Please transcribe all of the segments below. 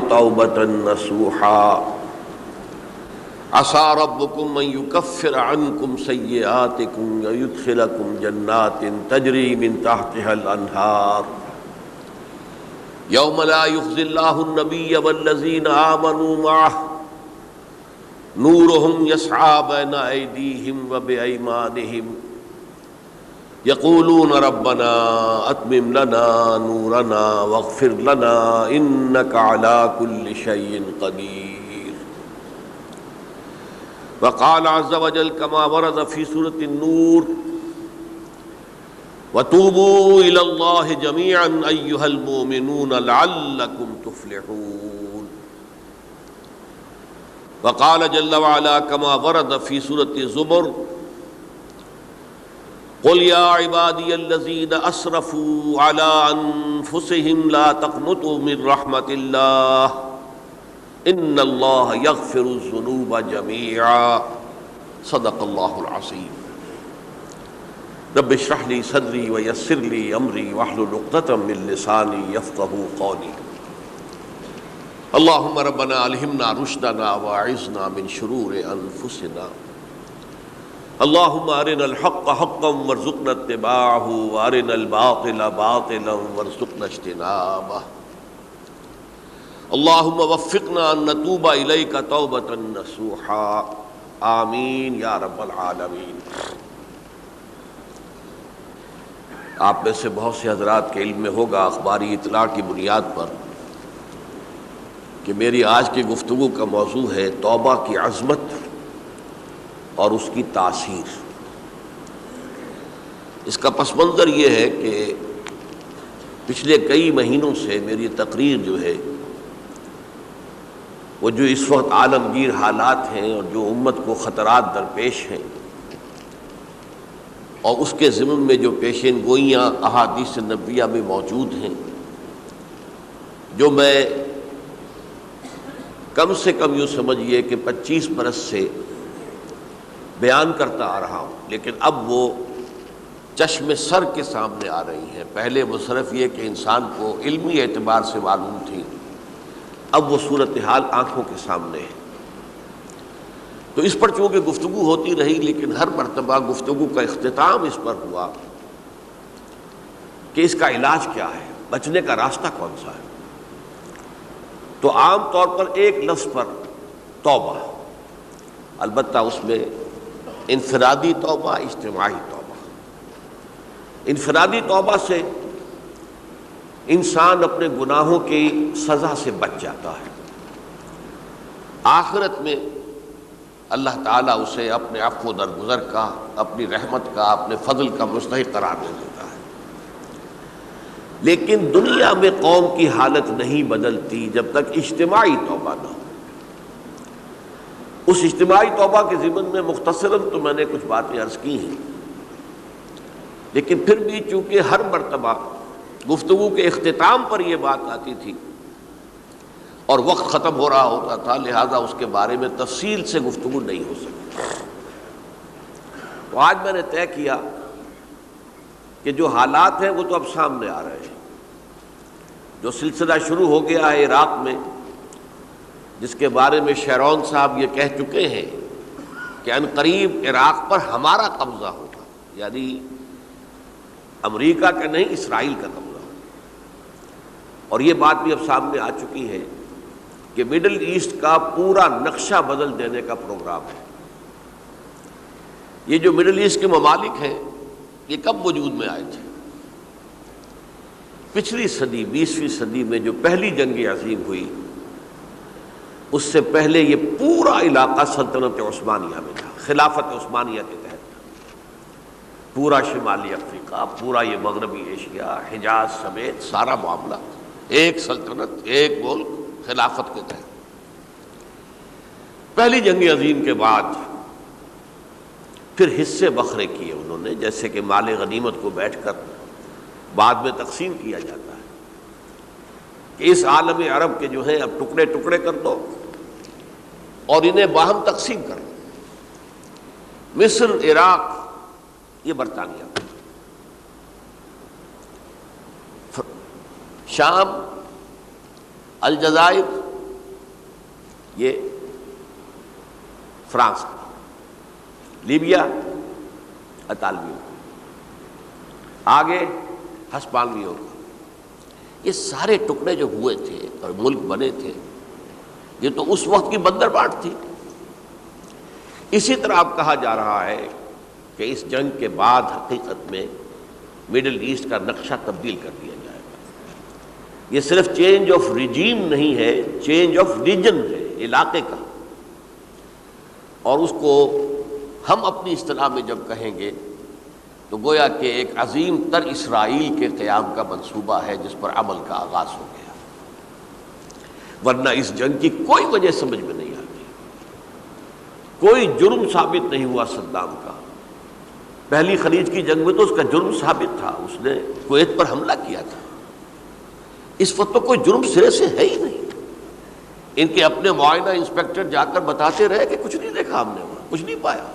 توبة نصوحا عسى ربكم أن يكفر عنكم سيئاتكم ويدخلكم جنات تجري من تحتها الأنهار يوم لا يخزي الله النبي والذين آمنوا معه نورهم يسعى بين أيديهم وبأيمانهم يقولون ربنا أتمم لنا نورنا واغفر لنا إنك على كل شيء قدير. وقال عز وجل كما ورد في سورة النور وتوبوا إلى الله جميعا أيها المؤمنون لعلكم تفلحون. وقال جل وعلا كما ورد في سورة الزمر قل يا عبادي الذين أسرفوا على أنفسهم لا تقنطوا من رحمة الله إن الله يغفر الذنوب جميعا صدق الله العظيم. رب اشرح لي صدري ويسر لي أمري واحلل عقدة من لساني يفقهوا قولي. اللهم ربنا ألهمنا رشدنا وأعذنا من شرور أنفسنا. اللهم أرنا الحق حقا وارزقنا اتباعه وأرنا الباطل باطلا وارزقنا اجتنابه. اللهم وفقنا أن نتوب إليك توبة نصوحا آمین یا رب العالمین. آپ میں سے بہت سے حضرات کے علم میں ہوگا اخباری اطلاع کی بنیاد پر کہ میری آج کی گفتگو کا موضوع ہے توبہ کی عظمت اور اس کی تاثیر. اس کا پس منظر یہ ہے کہ پچھلے کئی مہینوں سے میری تقریر جو ہے وہ جو اس وقت عالمگیر حالات ہیں اور جو امت کو خطرات درپیش ہیں اور اس کے ضمن میں جو پیشین گوئیاں احادیث نبویہ میں موجود ہیں، جو میں کم سے کم یوں سمجھیے کہ 25 برس سے بیان کرتا آ رہا ہوں، لیکن اب وہ چشم سر کے سامنے آ رہی ہیں. پہلے وہ صرف یہ کہ انسان کو علمی اعتبار سے معلوم تھی، اب وہ صورتحال آنکھوں کے سامنے ہے. تو اس پر چونکہ گفتگو ہوتی رہی، لیکن ہر مرتبہ گفتگو کا اختتام اس پر ہوا کہ اس کا علاج کیا ہے، بچنے کا راستہ کون سا ہے. تو عام طور پر ایک لفظ پر توبہ، البتہ اس میں انفرادی توبہ، اجتماعی توبہ. انفرادی توبہ سے انسان اپنے گناہوں کی سزا سے بچ جاتا ہے. آخرت میں اللہ تعالیٰ اسے اپنے عفو و درگزر کا، اپنی رحمت کا، اپنے فضل کا مستحق قرار دے دیتا ہے. لیکن دنیا میں قوم کی حالت نہیں بدلتی جب تک اجتماعی توبہ نہ ہو. اس اجتماعی توبہ کے ضمن میں مختصراً تو میں نے کچھ باتیں عرض کی ہیں، لیکن پھر بھی چونکہ ہر مرتبہ گفتگو کے اختتام پر یہ بات آتی تھی اور وقت ختم ہو رہا ہوتا تھا، لہذا اس کے بارے میں تفصیل سے گفتگو نہیں ہو سکتی. تو آج میں نے طے کیا کہ جو حالات ہیں وہ تو اب سامنے آ رہے ہیں. جو سلسلہ شروع ہو گیا ہے عراق میں، جس کے بارے میں شیرون صاحب یہ کہہ چکے ہیں کہ عنقریب عراق پر ہمارا قبضہ ہوگا، یعنی امریکہ کا نہیں، اسرائیل کا قبضہ ہوگا. اور یہ بات بھی اب سامنے آ چکی ہے کہ مڈل ایسٹ کا پورا نقشہ بدل دینے کا پروگرام ہے. یہ جو مڈل ایسٹ کے ممالک ہیں یہ کب وجود میں آئے تھے؟ پچھلی صدی، 20ویں صدی میں جو پہلی جنگ عظیم ہوئی، اس سے پہلے یہ پورا علاقہ سلطنت عثمانیہ میں تھا، خلافت عثمانیہ کے تحت. پورا شمالی افریقہ، پورا یہ مغربی ایشیا، حجاز سمیت سارا معاملہ ایک سلطنت، ایک ملک، خلافت کے تحت. پہلی جنگ عظیم کے بعد پھر حصے بکھرے کیے انہوں نے، جیسے کہ مال غنیمت کو بیٹھ کر بعد میں تقسیم کیا جاتا ہے کہ اس عالم عرب کے جو ہیں اب ٹکڑے ٹکڑے کر دو اور انہیں باہم تقسیم کر دو. مصر، عراق یہ برطانیہ، شام، الجزائر یہ فرانس کا، لیبیا اطالویوں کا، آگے ہسپانویوں کا۔ یہ سارے ٹکڑے جو ہوئے تھے اور ملک بنے تھے، یہ تو اس وقت کی بندربانٹ تھی۔ اسی طرح اب کہا جا رہا ہے کہ اس جنگ کے بعد حقیقت میں مڈل ایسٹ کا نقشہ تبدیل کر دیا جائے گا۔ یہ صرف چینج آف ریجیم نہیں ہے، چینج آف ریجن ہے، علاقے کا۔ اور اس کو ہم اپنی اصطلاح میں جب کہیں گے تو گویا کہ ایک عظیم تر اسرائیل کے قیام کا منصوبہ ہے جس پر عمل کا آغاز ہو گیا، ورنہ اس جنگ کی کوئی وجہ سمجھ میں نہیں آتی۔ کوئی جرم ثابت نہیں ہوا صدام کا۔ پہلی خلیج کی جنگ میں تو اس کا جرم ثابت تھا، اس نے کویت پر حملہ کیا تھا۔ اس وقت تو کوئی جرم سرے سے ہے ہی نہیں۔ ان کے اپنے معائنہ انسپیکٹر جا کر بتاتے رہے کہ کچھ نہیں دیکھا ہم نے، وہاں کچھ نہیں پایا۔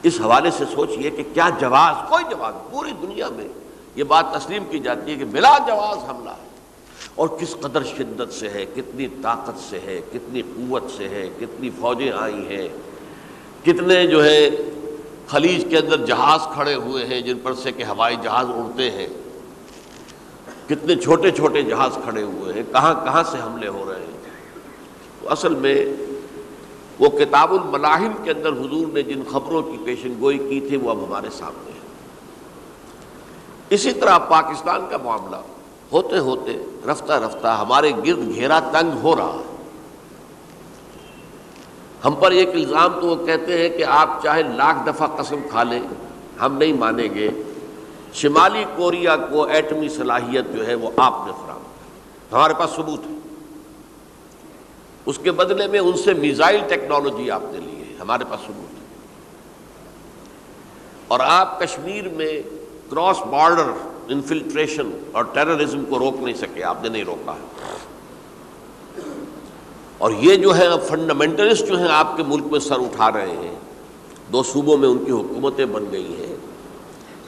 اس حوالے سے سوچئے کہ کیا جواز، کوئی جواز پوری دنیا میں یہ بات تسلیم کی جاتی ہے کہ بلا جواز حملہ ہے، اور کس قدر شدت سے ہے، کتنی طاقت سے ہے، کتنی قوت سے ہے، کتنی فوجیں آئی ہیں، کتنے جو ہے خلیج کے اندر جہاز کھڑے ہوئے ہیں جن پر سے کہ ہوائی جہاز اڑتے ہیں، کتنے چھوٹے چھوٹے جہاز کھڑے ہوئے ہیں، کہاں کہاں سے حملے ہو رہے ہیں۔ تو اصل میں وہ کتاب الملاحم کے اندر حضور نے جن خبروں کی پیشن گوئی کی تھی وہ اب ہمارے سامنے ہے۔ اسی طرح پاکستان کا معاملہ ہوتے ہوتے رفتہ رفتہ ہمارے گرد گھیرا تنگ ہو رہا ہے۔ ہم پر ایک الزام تو وہ کہتے ہیں کہ آپ چاہے لاکھ دفعہ قسم کھا لیں ہم نہیں مانیں گے، شمالی کوریا کو ایٹمی صلاحیت جو ہے وہ آپ نے فراہم کی، ہمارے پاس ثبوت ہے۔ اس کے بدلے میں ان سے میزائل ٹیکنالوجی آپ نے لی ہے، ہمارے پاس ثبوت ہے۔ اور آپ کشمیر میں کراس بارڈر انفلٹریشن اور ٹیررزم کو روک نہیں سکے، آپ نے نہیں روکا ہے۔ اور یہ جو ہے فنڈامنٹلسٹ جو ہیں آپ کے ملک میں سر اٹھا رہے ہیں، 2 صوبوں میں ان کی حکومتیں بن گئی ہیں،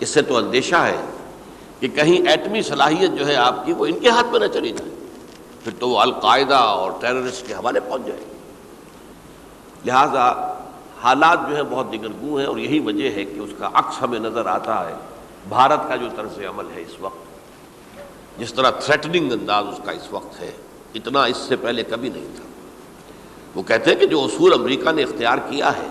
اس سے تو اندیشہ ہے کہ کہیں ایٹمی صلاحیت جو ہے آپ کی وہ ان کے ہاتھ میں نہ چلی جائے، پھر تو وہ القاعدہ اور ٹیررسٹ کے حوالے پہنچ جائے گی۔ لہٰذا حالات جو ہیں بہت دگرگوں ہیں، اور یہی وجہ ہے کہ اس کا عکس ہمیں نظر آتا ہے بھارت کا جو طرز عمل ہے اس وقت، جس طرح تھریٹننگ انداز اس کا اس وقت ہے، اتنا اس سے پہلے کبھی نہیں تھا۔ وہ کہتے ہیں کہ جو اصول امریکہ نے اختیار کیا ہے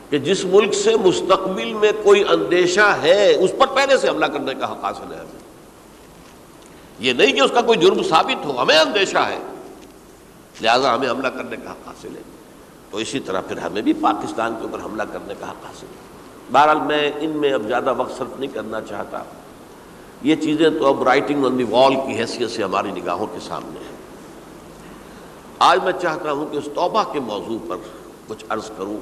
کہ جس ملک سے مستقبل میں کوئی اندیشہ ہے اس پر پہلے سے حملہ کرنے کا حق حاصل ہے ہمیں، یہ نہیں کہ اس کا کوئی جرم ثابت ہو، ہمیں اندیشہ ہے لہذا ہمیں حملہ کرنے کا حق حاصل ہے، تو اسی طرح پھر ہمیں بھی پاکستان کے اوپر حملہ کرنے کا حق حاصل ہے۔ بہرحال میں ان میں اب زیادہ وقت صرف نہیں کرنا چاہتا، یہ چیزیں تو اب رائٹنگ آن دی وال کی حیثیت سے ہماری نگاہوں کے سامنے ہیں۔ آج میں چاہتا ہوں کہ اس توبہ کے موضوع پر کچھ عرض کروں،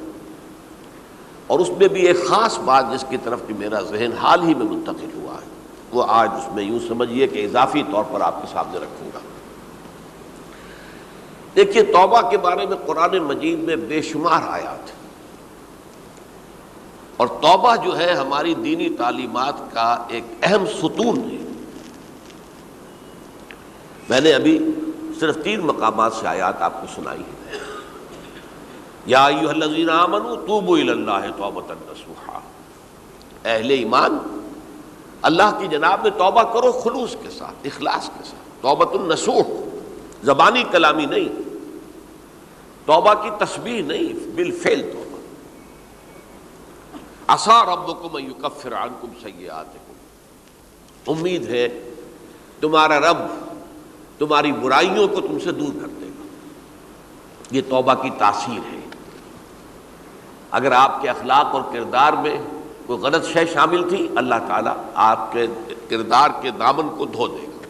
اور اس میں بھی ایک خاص بات جس کی طرف کہ میرا ذہن حال ہی میں منتقل ہوا ہے، وہ آج اس میں یوں سمجھیے کہ اضافی طور پر آپ کے سامنے رکھوں گا۔ دیکھیے، توبہ کے بارے میں قرآن مجید میں بے شمار آیات ہیں، اور توبہ جو ہے ہماری دینی تعلیمات کا ایک اہم ستون ہے۔ میں نے ابھی صرف 3 مقامات سے آیات آپ کو سنائی ہے۔ یا ایھا الذین آمنوا توبوا الی اللہ توبۃ نصوحا، اہل ایمان اللہ کی جناب میں توبہ کرو خلوص کے ساتھ، اخلاص کے ساتھ، توبۃ النصوح، زبانی کلامی نہیں، توبہ کی تسبیح نہیں، بالفعل توبہ۔ عسیٰ ربکم ان یکفر عنکم سیئاتکم، امید ہے تمہارا رب تمہاری برائیوں کو تم سے دور کر دے گا۔ یہ توبہ کی تاثیر ہے۔ اگر آپ کے اخلاق اور کردار میں کوئی غلط شے شامل تھی، اللہ تعالیٰ آپ کے کردار کے دامن کو دھو دے گا،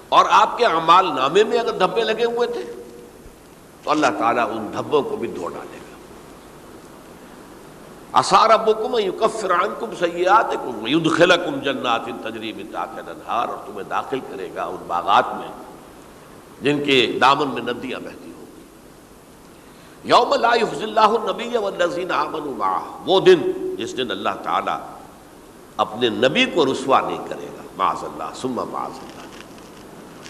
اور آپ کے اعمال نامے میں اگر دھبے لگے ہوئے تھے تو اللہ تعالیٰ ان دھبوں کو بھی دھو ڈالے گا۔ عسیٰ ربکم ان یکفر عنکم سیئاتکم ویدخلکم جنات تجری من تحتہا الانہار، اور تمہیں داخل کرے گا ان باغات میں جن کے دامن میں ندیاں بہتی ہوں گی۔ یوم لا یخزی اللہ النبی والذین آمنوا معہ، وہ دن جس دن اللہ تعالیٰ اپنے نبی کو رسوا نہیں کرے گا، معاذ اللہ ثم معاذ اللہ۔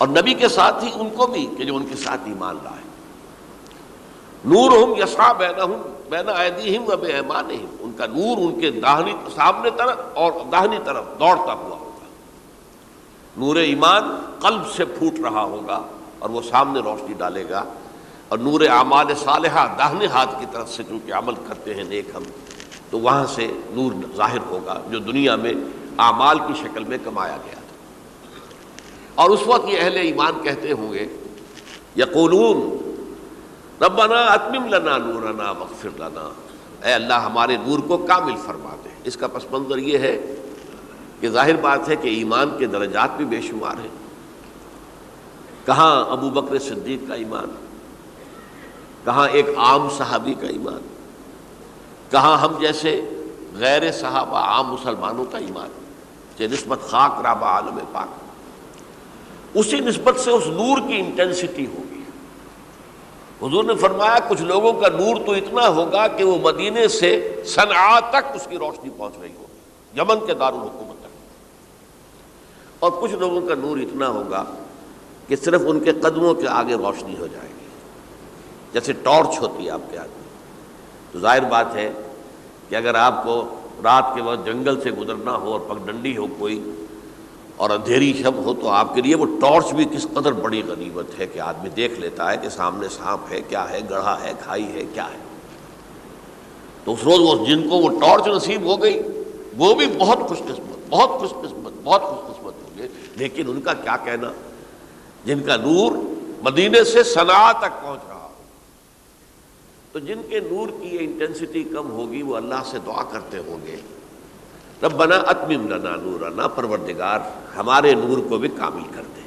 اور نبی کے ساتھ ہی ان کو بھی کہ جو ان کے ساتھ ایمان لائے. نورہم یسعی بین ایدیہم و بایمانہم، ان کا نور ان کے سامنے طرف اور داہنی طرف دوڑتا ہوا ہوگا. نور ایمان قلب سے پھوٹ رہا ہوگا اور وہ سامنے روشنی ڈالے گا، اور نور اعمال صالحہ داہنے ہاتھ کی طرف سے چونکہ عمل کرتے ہیں نیک ہم، تو وہاں سے نور ظاہر ہوگا جو دنیا میں اعمال کی شکل میں کمایا گیا تھا. اور اس وقت یہ اہل ایمان کہتے ہوں گے یقولون ربنا اتمم لنا نورنا واغفر لنا، اے اللہ ہمارے نور کو کامل فرما دے. اس کا پس منظر یہ ہے کہ ظاہر بات ہے کہ ایمان کے درجات بھی بے شمار ہیں. کہاں ابو بکر صدیق کا ایمان، کہاں ایک عام صحابی کا ایمان، کہاں ہم جیسے غیر صحابہ عام مسلمانوں کا ایمان، کہ نسبت خاک رابع عالم پاک، اسی نسبت سے اس نور کی انٹینسٹی ہوگی. حضور نے فرمایا کچھ لوگوں کا نور تو اتنا ہوگا کہ وہ مدینے سے صنعاء تک اس کی روشنی پہنچ رہی ہوگی، یمن کے دارالحکومت تک. اور کچھ لوگوں کا نور اتنا ہوگا کہ صرف ان کے قدموں کے آگے روشنی ہو جائے گی، جیسے ٹارچ ہوتی ہے آپ کے ہاتھ میں. تو ظاہر بات ہے کہ اگر آپ کو رات کے وقت جنگل سے گزرنا ہو اور پگڈنڈی ہو کوئی اور اندھیری شب ہو، تو آپ کے لیے وہ ٹارچ بھی کس قدر بڑی غنیمت ہے کہ آدمی دیکھ لیتا ہے کہ سامنے سانپ ہے، کیا ہے، گڑھا ہے، کھائی ہے، کیا ہے. تو اس روز وہ جن کو وہ ٹارچ نصیب ہو گئی وہ بھی بہت خوش قسمت، بہت خوش قسمت، بہت خوش قسمت ہوں گے. لیکن ان کا کیا کہنا جن کا نور مدینے سے صنعاء تک پہنچ رہا ہو. تو جن کے نور کی یہ انٹینسٹی کم ہوگی وہ اللہ سے دعا کرتے ہوں گے ربنا اتمم لنا نورنا، پروردگار ہمارے نور کو بھی کامل کر دے.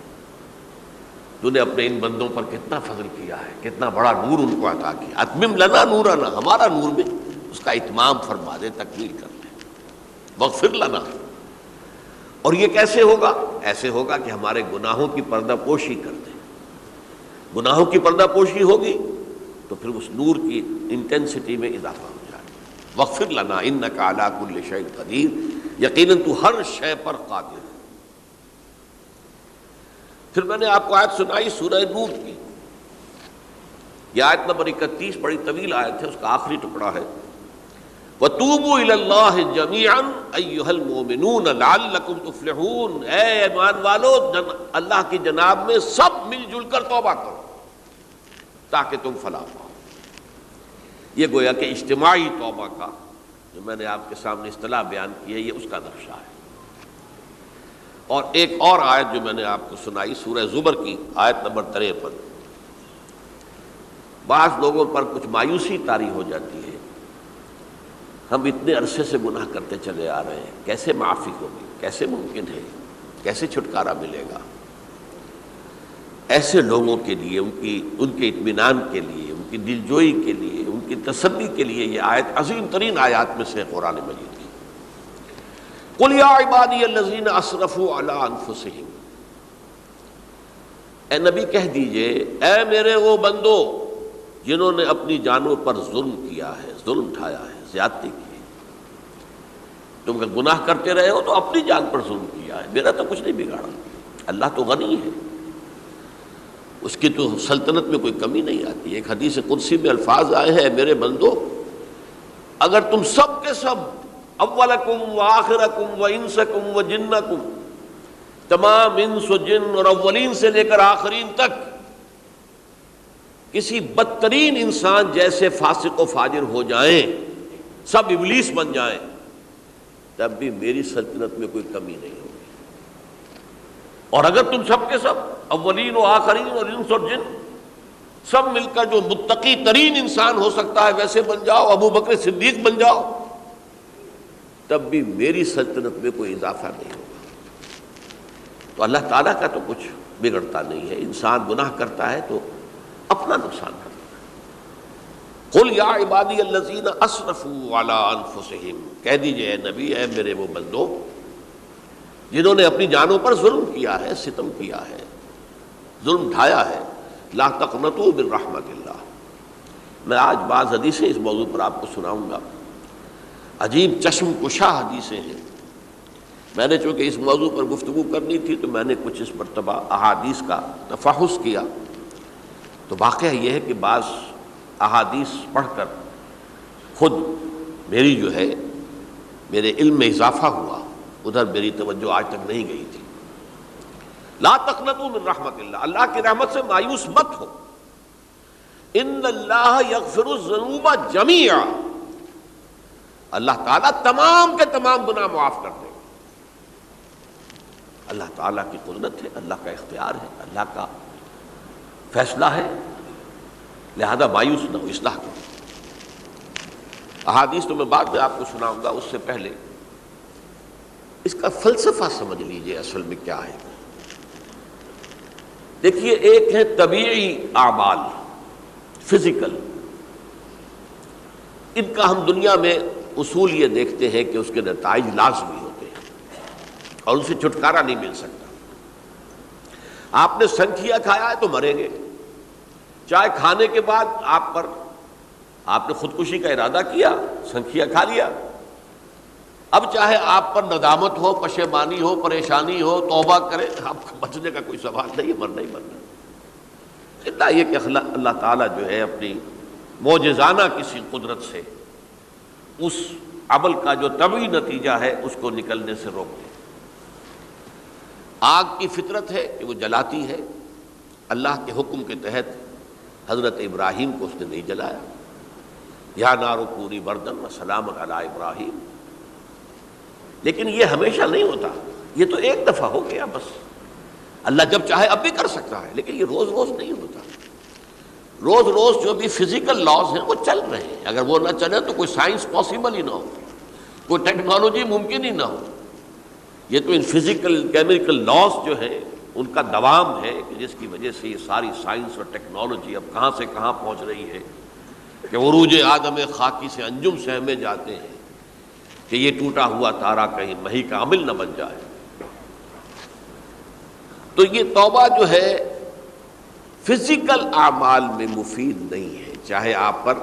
تو نے اپنے ان بندوں پر کتنا فضل کیا ہے، کتنا بڑا نور ان کو عطا کیا. اتمم لنا نورنا، ہمارا نور بھی اس کا اتمام فرما دے، تکمیل کر دے. واغفر لنا، اور یہ کیسے ہوگا؟ ایسے ہوگا کہ ہمارے گناہوں کی پردہ پوشی کر دے. گناہوں کی پردہ پوشی ہوگی تو پھر اس نور کی انٹینسٹی میں اضافہ ہو جائے. واغفر لنا انک علی کل شیء قدیر، یقیناً تو ہر شے پر قادر ہے. پھر میں نے آپ کو آیت سنائی سورہ نور کی، یہ آیت نمبر 31 بڑی طویل آیت ہے، اس کا آخری ٹکڑا ہے وَتُوبُوا إِلَى اللَّهِ جَمِيعًا أَيُّهَا الْمُؤْمِنُونَ لَعَلَّكُمْ تُفْلِحُونَ، اے ایمان والو اللہ کی جناب میں سب مل جل کر توبہ کرو تاکہ تم فلاح پاؤ. یہ گویا کہ اجتماعی توبہ کا جو میں نے آپ کے سامنے اصطلاح بیان کی ہے، یہ اس کا نقشہ ہے. اور ایک اور آیت جو میں نے آپ کو سنائی سورہ زمر کی آیت نمبر 53. بعض لوگوں پر کچھ مایوسی طاری ہو جاتی ہے، ہم اتنے عرصے سے گناہ کرتے چلے آ رہے ہیں، کیسے معافی ہوگی، کیسے ممکن ہے، کیسے چھٹکارا ملے گا. ایسے لوگوں کے لیے ان کے اطمینان کے لیے، ان کی دلجوئی کے لیے، ان کی تسلی کے لیے یہ آیت عظیم ترین آیات میں سے قرآن مجید کی. قل یا عبادی الذین اسرفوا علی انفسہم، اے نبی کہہ دیجئے اے میرے وہ بندو جنہوں نے اپنی جانوں پر ظلم کیا ہے، ظلم اٹھایا ہے، زیادتی کی ہے. تم اگر گناہ کرتے رہے ہو تو اپنی جان پر ظلم کیا ہے، میرا تو کچھ نہیں بگاڑا. اللہ تو غنی ہے، اس کی تو سلطنت میں کوئی کمی نہیں آتی. ایک حدیث قدسی میں الفاظ آئے ہیں میرے بندو اگر تم سب کے سب اولکم و آخرکم و انسکم و جنکم، تمام انس و جن اور اولین سے لے کر آخرین تک کسی بدترین انسان جیسے فاسق و فاجر ہو جائیں، سب ابلیس بن جائیں، تب بھی میری سلطنت میں کوئی کمی نہیں ہوگی. اور اگر تم سب کے سب اولین و آخرین اور انس اور جن سب مل کر جو متقی ترین انسان ہو سکتا ہے ویسے بن جاؤ، ابو بکر صدیق بن جاؤ، تب بھی میری سلطنت میں کوئی اضافہ نہیں ہوگا. تو اللہ تعالیٰ کا تو کچھ بگڑتا نہیں ہے. انسان گناہ کرتا ہے تو اپنا نقصان کرتا ہے. قل یا عبادی الذین اسرفوا علی انفسہم، کہہ دیجئے اے نبی اے میرے وہ بندو جنہوں نے اپنی جانوں پر ظلم کیا ہے، ستم کیا ہے، ظلم اٹھایا ہے، لا تقنطوا من رحمت اللہ. میں آج بعض حدیثیں اس موضوع پر آپ کو سناؤں گا، عجیب چشم کشا حدیثیں ہیں. میں نے چونکہ اس موضوع پر گفتگو کرنی تھی تو میں نے کچھ اس مرتبہ احادیث کا تفحص کیا، تو واقعہ یہ ہے کہ بعض احادیث پڑھ کر خود میری جو ہے میرے علم میں اضافہ ہوا، ادھر میری توجہ آج تک نہیں گئی تھی۔ لا تقنطوا من رحمت اللہ، اللہ کی رحمت سے مایوس مت ہو۔ ان اللہ یغفر الذنوب جميعا، اللہ تعالیٰ تمام کے تمام گناہ معاف کر دے گا۔ اللہ تعالیٰ کی قدرت ہے، اللہ کا اختیار ہے، اللہ کا فیصلہ ہے، لہذا مایوس نہ ہو، اصلاح کرو۔ احادیث تو میں بعد میں آپ کو سناؤں گا، اس سے پہلے اس کا فلسفہ سمجھ لیجئے اصل میں کیا ہے۔ دیکھیے، ایک ہے طبیعی اعمال، فزیکل، ان کا ہم دنیا میں اصول یہ دیکھتے ہیں کہ اس کے نتائج لازمی ہوتے ہیں اور ان سے چھٹکارا نہیں مل سکتا۔ آپ نے سنکھیا کھایا ہے تو مریں گے، چائے کھانے کے بعد آپ نے خودکشی کا ارادہ کیا، سنکھیا کھا لیا، اب چاہے آپ پر ندامت ہو، پشیمانی ہو، پریشانی ہو، توبہ کرے، آپ کو بچنے کا کوئی سوال نہیں، مرنا ہی مرنا۔ اتنا یہ کہ اللہ تعالیٰ جو ہے اپنی معجزانہ کسی قدرت سے اس عمل کا جو طبعی نتیجہ ہے اس کو نکلنے سے روک دے۔ آگ کی فطرت ہے کہ وہ جلاتی ہے، اللہ کے حکم کے تحت حضرت ابراہیم کو اس نے نہیں جلایا، یا نار کونی بردن وسلام علی ابراہیم۔ لیکن یہ ہمیشہ نہیں ہوتا، یہ تو ایک دفعہ ہو گیا بس۔ اللہ جب چاہے اب بھی کر سکتا ہے، لیکن یہ روز روز نہیں ہوتا۔ روز روز جو بھی فزیکل لاز ہیں وہ چل رہے ہیں، اگر وہ نہ چلے تو کوئی سائنس پاسبل ہی نہ ہو، کوئی ٹیکنالوجی ممکن ہی نہ ہو۔ یہ تو ان فزیکل کیمیکل لاز جو ہیں ان کا دوام ہے کہ جس کی وجہ سے یہ ساری سائنس اور ٹیکنالوجی اب کہاں سے کہاں پہنچ رہی ہے کہ عروج آدم خاکی سے انجم سہمے جاتے ہیں کہ یہ ٹوٹا ہوا تارا کہیں مہی کا عامل نہ بن جائے۔ تو یہ توبہ جو ہے فزیکل اعمال میں مفید نہیں ہے، چاہے آپ پر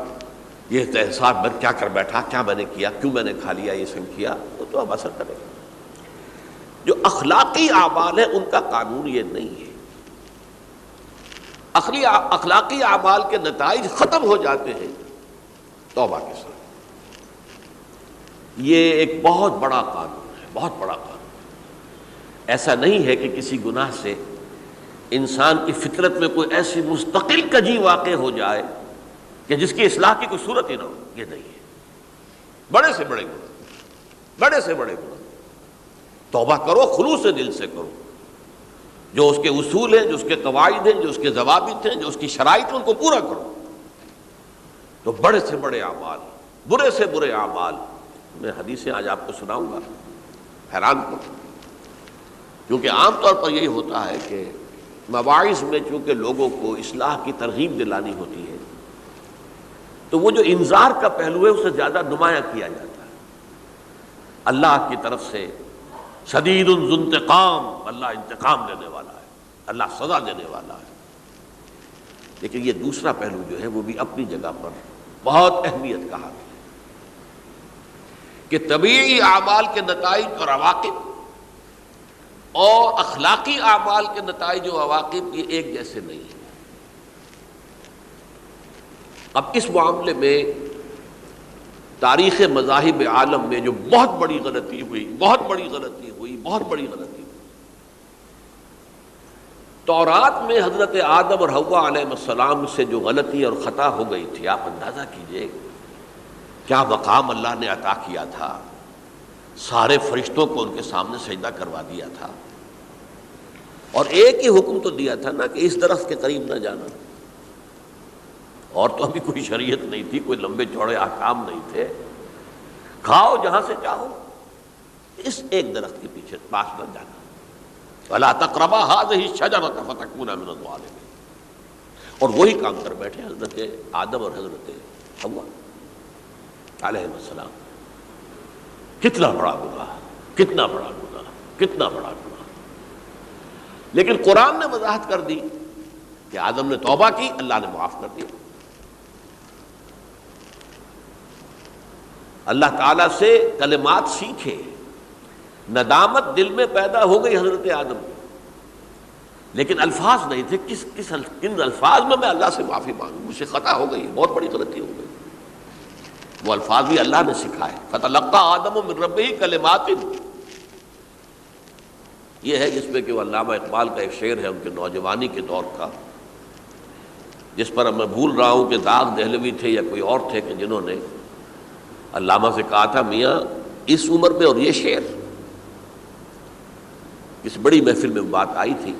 یہ احساس میں کیا کر بیٹھا، کیا میں نے کیا، کیوں میں نے کھا لیا یہ سنکھیا، تو اب اثر کرے گا۔ جو اخلاقی اعمال ہیں ان کا قانون یہ نہیں ہے۔ اخلاقی اعمال کے نتائج ختم ہو جاتے ہیں توبہ کے ساتھ۔ یہ ایک بہت بڑا قانون ہے، بہت بڑا قانون۔ ایسا نہیں ہے کہ کسی گناہ سے انسان کی فطرت میں کوئی ایسی مستقل کجی واقع ہو جائے کہ جس کی اصلاح کی کوئی صورت ہی نہ ہو، یہ نہیں ہے۔ بڑے سے بڑے گناہ، بڑے سے بڑے گناہ توبہ کرو، خلوص دل سے کرو، جو اس کے اصول ہیں، جو اس کے قواعد ہیں، جو اس کے ضوابط ہیں، جو اس کی شرائط ہیں، ان کو پورا کرو۔ تو بڑے سے بڑے اعمال، برے سے برے اعمال، میں حدیثیں آج آپ کو سناؤں گا، حیران کو، کیونکہ عام طور پر یہی ہوتا ہے کہ مواعظ میں چونکہ لوگوں کو اصلاح کی ترغیب دلانی ہوتی ہے تو وہ جو انذار کا پہلو ہے اسے زیادہ نمایاں کیا جاتا ہے۔ اللہ کی طرف سے شدید ذو انتقام، اللہ انتقام لینے والا ہے، اللہ سزا دینے والا ہے۔ لیکن یہ دوسرا پہلو جو ہے وہ بھی اپنی جگہ پر بہت اہمیت کا حامل ہے کہ طبیعی اعمال کے نتائج اور عواقب اور اخلاقی اعمال کے نتائج و عواقب یہ ایک جیسے نہیں ہیں۔ اب اس معاملے میں تاریخ مذاہب عالم میں جو بہت بڑی غلطی ہوئی، بہت بڑی غلطی ہوئی، بہت بڑی غلطی ہوئی، تورات میں حضرت آدم اور حوا علیہ السلام سے جو غلطی اور خطا ہو گئی تھی، آپ اندازہ کیجئے کیا مقام اللہ نے عطا کیا تھا، سارے فرشتوں کو ان کے سامنے سجدہ کروا دیا تھا، اور ایک ہی حکم تو دیا تھا نا کہ اس درخت کے قریب نہ جانا، اور تو ابھی کوئی شریعت نہیں تھی، کوئی لمبے چوڑے احکام نہیں تھے، کھاؤ جہاں سے چاہو، اس ایک درخت کے پیچھے پاس نہ جانا، وَلَا تَقْرَبَا هَٰذِهِ الشَّجَرَةَ فَتَكُونَا مِنَ الظَّالِمِينَ۔ اور وہی کام کر بیٹھے حضرت آدم اور حضرت حوا علیہ السلام۔ کتنا بڑا گناہ، کتنا بڑا گناہ، کتنا بڑا گناہ۔ لیکن قرآن نے وضاحت کر دی کہ آدم نے توبہ کی، اللہ نے معاف کر دیا۔ اللہ تعالیٰ سے کلمات سیکھے، ندامت دل میں پیدا ہو گئی حضرت آدم کو، لیکن الفاظ نہیں تھے کن الفاظ میں اللہ سے معافی مانگوں، مجھ سے خطا ہو گئی، بہت بڑی غلطی ہو گئی۔ وہ الفاظ بھی اللہ نے سکھائے، فتلقى آدم من ربہ کلمات، یہ ہے جس میں کہ وہ علامہ اقبال کا ایک شعر ہے ان کے نوجوانی کے دور کا، جس پر میں بھول رہا ہوں کہ داغ دہلوی تھے یا کوئی اور تھے کہ جنہوں نے علامہ سے کہا تھا میاں اس عمر میں اور یہ شعر، اس بڑی محفل میں بات آئی تھی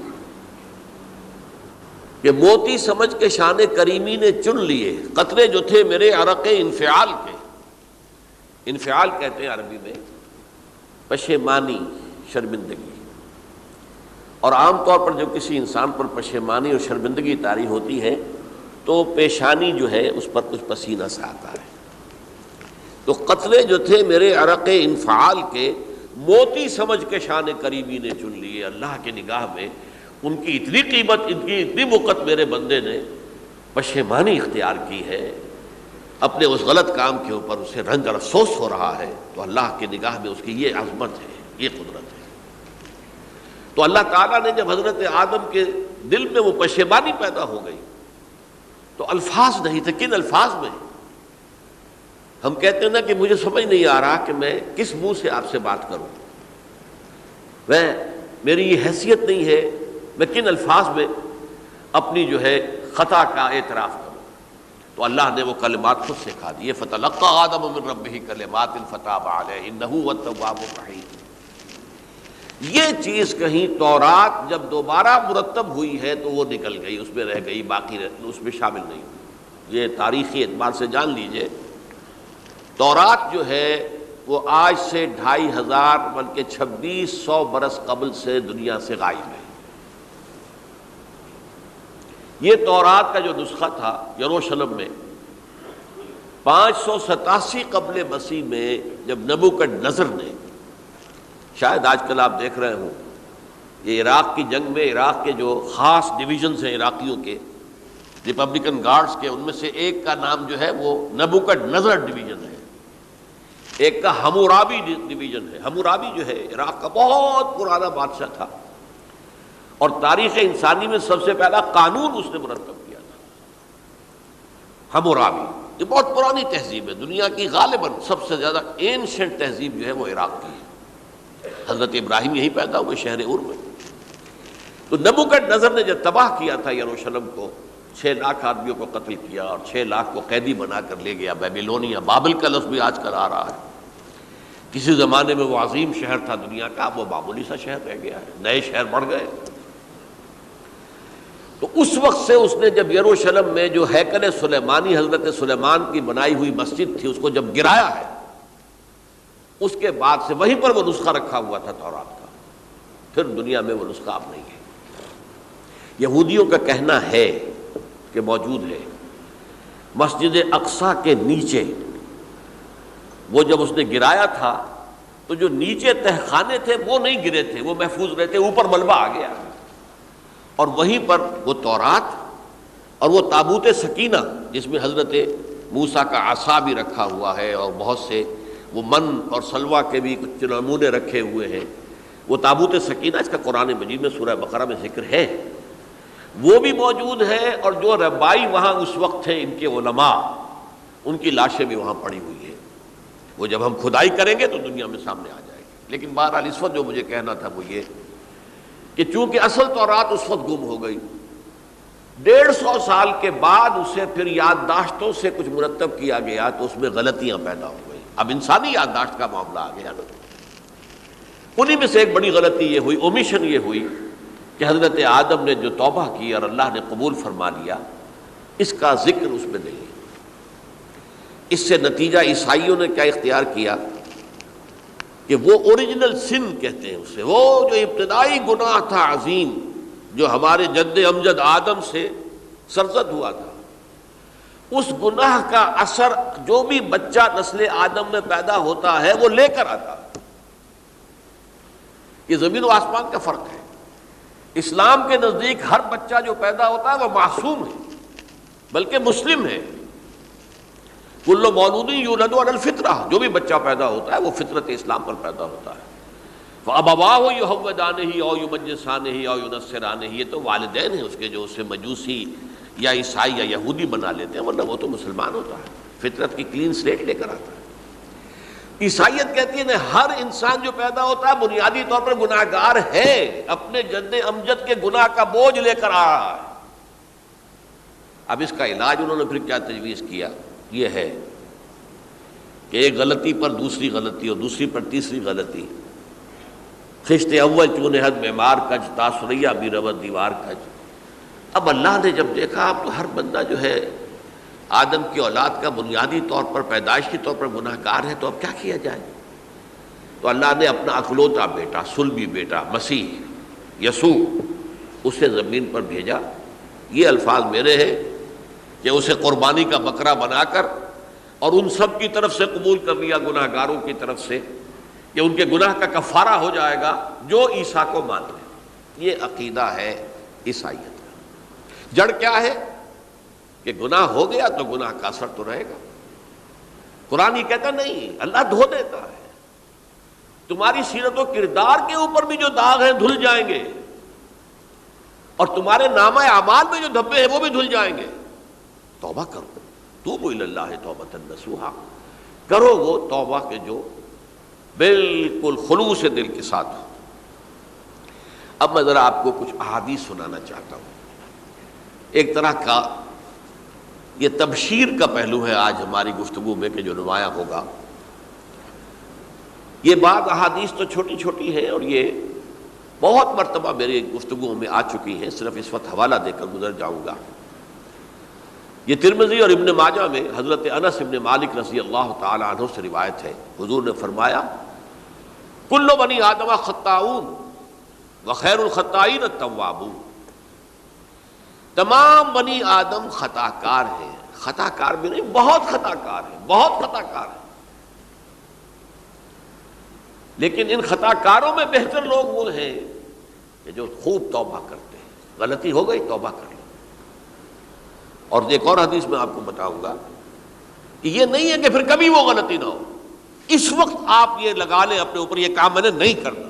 کہ موتی سمجھ کے شان کریمی نے چن لیے قطرے جو تھے میرے عرق انفعال کے۔ انفعال کہتے ہیں عربی میں پشیمانی، شرمندگی، اور عام طور پر جب کسی انسان پر پشیمانی اور شرمندگی طاری ہوتی ہے تو پیشانی جو ہے اس پر کچھ پسینہ سا آتا ہے۔ تو قطرے جو تھے میرے عرق انفعال کے موتی سمجھ کے شان کریمی نے چن لیے، اللہ کی نگاہ میں ان کی اتنی قیمت، ان کی اتنی وقت میرے بندے نے پشیمانی اختیار کی ہے اپنے اس غلط کام کے اوپر، اسے رنج اور افسوس ہو رہا ہے، تو اللہ کی نگاہ میں اس کی یہ عظمت ہے، یہ قدرت ہے۔ تو اللہ تعالیٰ نے جب حضرت آدم کے دل میں وہ پشیمانی پیدا ہو گئی تو الفاظ نہیں تھے، کن الفاظ میں؟ ہم کہتے ہیں نا کہ مجھے سمجھ نہیں آ رہا کہ میں کس منہ سے آپ سے بات کروں، میری یہ حیثیت نہیں ہے میں کن الفاظ میں اپنی جو ہے خطا کا اعتراف کروں۔ تو اللہ نے وہ کلمات خود سکھا دیے، فتلقى آدم من ربہ کلمات فتاب علیہ انہ هو التواب الرحیم۔ یہ چیز کہیں تورات جب دوبارہ مرتب ہوئی ہے تو وہ نکل گئی، اس میں رہ گئی، باقی اس میں شامل نہیں ہوئی۔ یہ تاریخی اعتبار سے جان لیجئے، تورات جو ہے وہ آج سے 2500 بلکہ 2600 برس قبل سے دنیا سے غائب ہے۔ یہ تورات کا جو نسخہ تھا یروشلم میں 587 قبل مسیح میں جب نبوکدنضر نے، شاید آج کل آپ دیکھ رہے ہوں یہ عراق کی جنگ میں عراق کے جو خاص ڈویژنز ہیں عراقیوں کے ریپبلکن گارڈز کے، ان میں سے ایک کا نام جو ہے وہ نبوکدنضر ڈویژن ہے، ایک کا حمورابی ڈویژن ہے۔ حمورابی جو ہے عراق کا بہت پرانا بادشاہ تھا اور تاریخ انسانی میں سب سے پہلا قانون اس نے مرتب کیا تھا، حمورابی۔ یہ بہت پرانی تہذیب ہے، دنیا کی غالباً سب سے زیادہ اینشنٹ تہذیب جو ہے وہ عراق کی ہے۔ حضرت ابراہیم یہی پیدا ہوئے شہر عور میں۔ تو نبوکدنضر نے جب تباہ کیا تھا یروشلم کو، 6 لاکھ آدمیوں کو قتل کیا اور 6 لاکھ کو قیدی بنا کر لے گیا بیبیلونیا، بابل کا لفظ بھی آج کل آ رہا ہے۔ کسی زمانے میں وہ عظیم شہر تھا دنیا کا، اب وہ معمولی سا شہر رہ گیا ہے، نئے شہر بڑھ گئے۔ تو اس وقت سے اس نے جب یروشلم میں جو ہیکل سلیمانی حضرت سلیمان کی بنائی ہوئی مسجد تھی اس کو جب گرایا ہے، اس کے بعد سے وہیں پر وہ نسخہ رکھا ہوا تھا تورات کا، پھر دنیا میں وہ نسخہ اب نہیں ہے۔ یہودیوں کا کہنا ہے کہ موجود ہے مسجد اقصیٰ کے نیچے، وہ جب اس نے گرایا تھا تو جو نیچے تہخانے تھے وہ نہیں گرے تھے، وہ محفوظ رہتے، اوپر ملبہ آ گیا، اور وہیں پر وہ تورات اور وہ تابوت سکینہ جس میں حضرت موسیٰ کا عصا بھی رکھا ہوا ہے اور بہت سے وہ من اور سلوہ کے بھی کچھ نمونے رکھے ہوئے ہیں، وہ تابوت سکینہ اس کا قرآن مجید میں سورہ بقرہ میں ذکر ہے، وہ بھی موجود ہے، اور جو ربائی وہاں اس وقت تھے ان کے علماء، ان کی لاشیں بھی وہاں پڑی ہوئی ہیں۔ وہ جب ہم کھدائی کریں گے تو دنیا میں سامنے آ جائے گی۔ لیکن بہرحال اس وقت جو مجھے کہنا تھا وہ یہ کہ چونکہ اصل تورات اس وقت گم ہو گئی، 150 سال کے بعد اسے پھر یادداشتوں سے کچھ مرتب کیا گیا تو اس میں غلطیاں پیدا ہو گئی۔ اب انسانی یادداشت کا معاملہ آ گیا نا، انہی میں سے ایک بڑی غلطی یہ ہوئی، اومیشن یہ ہوئی کہ حضرت آدم نے جو توبہ کی اور اللہ نے قبول فرما لیا، اس کا ذکر اس میں نہیں ہے۔ اس سے نتیجہ عیسائیوں نے کیا اختیار کیا کہ وہ اوریجنل سن کہتے ہیں اسے، وہ جو ابتدائی گناہ تھا عظیم جو ہمارے جد امجد آدم سے سرزد ہوا تھا، اس گناہ کا اثر جو بھی بچہ نسل آدم میں پیدا ہوتا ہے وہ لے کر آتا ہے۔ یہ زمین و آسمان کا فرق ہے۔ اسلام کے نزدیک ہر بچہ جو پیدا ہوتا ہے وہ معصوم ہے، بلکہ مسلم ہے۔ کل مولود یولد علی الفطرہ، جو بھی بچہ پیدا ہوتا ہے وہ فطرت اسلام پر پیدا ہوتا ہے۔ فَأَبَوَاهُ يُهَوِّدَانِهِ أَوْ يُمَجِّسَانِهِ أَوْ يُنَصِّرَانِهِ، یہ تو والدین ہیں اس کے جو اسے مجوسی یا عیسائی یا یہودی بنا لیتے ہیں، ورنہ وہ تو مسلمان ہوتا ہے، فطرت کی کلین سلیٹ لے کر آتا ہے۔ عیسائیت کہتی ہے کہ ہر انسان جو پیدا ہوتا ہے بنیادی طور پر گناہگار ہے، اپنے جد امجد کے گناہ کا بوجھ لے کر آ رہا ہے۔ اب اس کا علاج انہوں نے پھر کیا تجویز کیا، یہ ہے کہ ایک غلطی پر دوسری غلطی اور دوسری پر تیسری غلطی، خشت اول چون حد معمار کج، تاثریہ بھی رود دیوار کج۔ اب اللہ نے جب دیکھا اب تو ہر بندہ جو ہے آدم کی اولاد کا بنیادی طور پر پیدائشی طور پر گناہ گار ہے، تو اب کیا کیا جائے؟ تو اللہ نے اپنا اکلوتا بیٹا، صلبی بیٹا مسیح یسوع اسے زمین پر بھیجا۔ یہ الفاظ میرے ہیں کہ اسے قربانی کا بکرا بنا کر اور ان سب کی طرف سے قبول کر لیا، گناہ گاروں کی طرف سے، کہ ان کے گناہ کا کفارہ ہو جائے گا جو عیسیٰ کو مان لے۔ یہ عقیدہ ہے عیسائیت کا۔ جڑ کیا ہے کہ گناہ ہو گیا تو گناہ کا اثر تو رہے گا۔ قرآن یہ کہتا نہیں، اللہ دھو دیتا ہے، تمہاری سیرت و کردار کے اوپر بھی جو داغ ہیں دھل جائیں گے، اور تمہارے نامہ اعمال میں جو دھبے ہیں وہ بھی دھل جائیں گے۔ توبہ کرو، توبوا الی اللہ توبۃ نصوحا، کرو وہ توبہ کے جو بالکل خلوص دل کے ساتھ ہو۔ اب میں ذرا آپ کو کچھ احادیث سنانا چاہتا ہوں۔ ایک طرح کا یہ تبشیر کا پہلو ہے آج ہماری گفتگو میں کہ جو نمایاں ہوگا۔ یہ بعض احادیث تو چھوٹی چھوٹی ہیں اور یہ بہت مرتبہ میری گفتگو میں آ چکی ہیں، صرف اس وقت حوالہ دے کر گزر جاؤں گا۔ یہ ترمذی اور ابن ماجہ میں حضرت انس ابن مالک رضی اللہ تعالی عنہ سے روایت ہے، حضور نے فرمایا کل بنی آدم خطاؤون وخیر الخطائین التوابون، تمام بنی آدم خطا کار ہیں، خطا کار بھی نہیں، بہت خطا کار ہیں، بہت خطا کار ہیں، لیکن ان خطا کاروں میں بہتر لوگ وہ ہیں کہ جو خوب توبہ کرتے ہیں، غلطی ہو گئی توبہ کر لیں۔ اور ایک اور حدیث میں آپ کو بتاؤں گا کہ یہ نہیں ہے کہ پھر کبھی وہ غلطی نہ ہو، اس وقت آپ یہ لگا لیں اپنے اوپر یہ کام میں نے نہیں کرنا،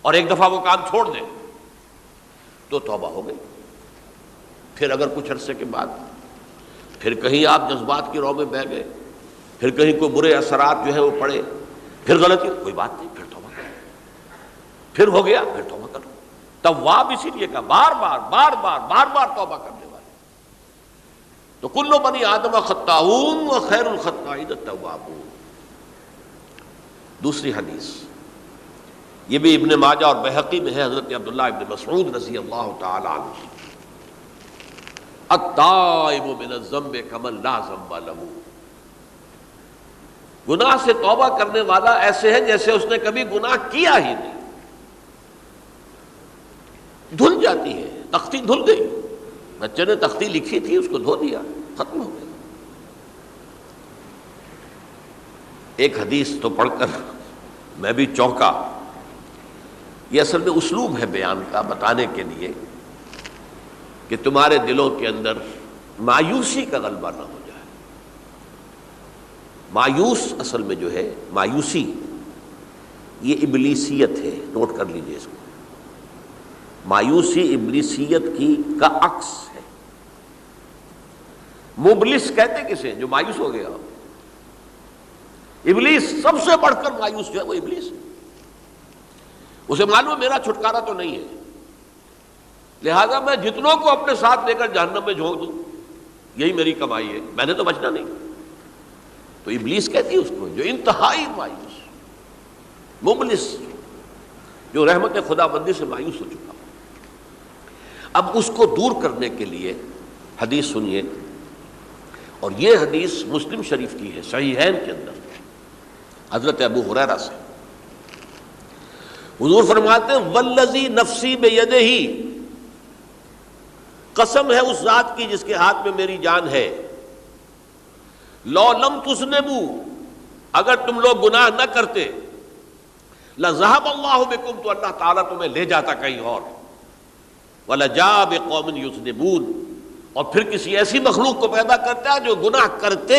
اور ایک دفعہ وہ کام چھوڑ دیں تو توبہ ہو گئی۔ پھر اگر کچھ عرصے کے بعد پھر کہیں آپ جذبات کی رو میں بہہ گئے، پھر کہیں کوئی برے اثرات جو ہے وہ پڑے، پھر غلطی، کوئی بات نہیں، پھر توبہ کرو، پھر ہو گیا پھر توبہ کرو۔ تواب اسی لیے کہا بار بار بار بار بار بار توبہ کرنے والے۔ تو کل بنی آدم خطاؤون وخیر الخطائین التوابون۔ دوسری حدیث یہ بھی ابن ماجہ اور بہقی میں ہے، حضرت عبداللہ ابن مسعود رضی اللہ تعالی عنہ، التائب من الذنب کمن لا ذنب لہ، گناہ سے توبہ کرنے والا ایسے ہے جیسے اس نے کبھی گناہ کیا ہی نہیں۔ دھل جاتی ہے، تختی دھل گئی، بچے نے تختی لکھی تھی اس کو دھو دیا، ختم ہو گئی۔ ایک حدیث تو پڑھ کر میں بھی چونکا، یہ اصل میں اسلوب ہے بیان کا، بتانے کے لیے کہ تمہارے دلوں کے اندر مایوسی کا غلبہ نہ ہو جائے۔ مایوس اصل میں جو ہے مایوسی یہ ابلیسیت ہے، نوٹ کر لیجئے اس کو۔ مایوسی ابلیسیت کی کا عکس ہے۔ مبلس کہتے کسے جو مایوس ہو گیا؟ ابلیس سب سے بڑھ کر مایوس جو ہے وہ ابلیس ہے۔ اسے معلوم ہے میرا چھٹکارا تو نہیں ہے، لہذا میں جتنوں کو اپنے ساتھ لے کر جہنم میں جھونک دوں یہی میری کمائی ہے، میں نے تو بچنا نہیں۔ تو ابلیس کہتی ہے اس کو جو انتہائی مایوس، مبلس، جو رحمت خدا بندی سے مایوس ہو چکا۔ اب اس کو دور کرنے کے لیے حدیث سنیے، اور یہ حدیث مسلم شریف کی ہے، صحیحین کے اندر، حضرت ابو ہریرہ سے۔ حضور فرماتے ہیں والذی نفسی بیدہ، قسم ہے اس ذات کی جس کے ہاتھ میں میری جان ہے، لو لم تذنبوا، اگر تم لوگ گناہ نہ کرتے، لذهب اللہ بکم، تو اللہ تعالیٰ تمہیں لے جاتا کہیں اور، وَلَجَاءَ بِقَوْمٍ يُذْنِبُونَ، اور پھر کسی ایسی مخلوق کو پیدا کرتا ہے جو گناہ کرتے،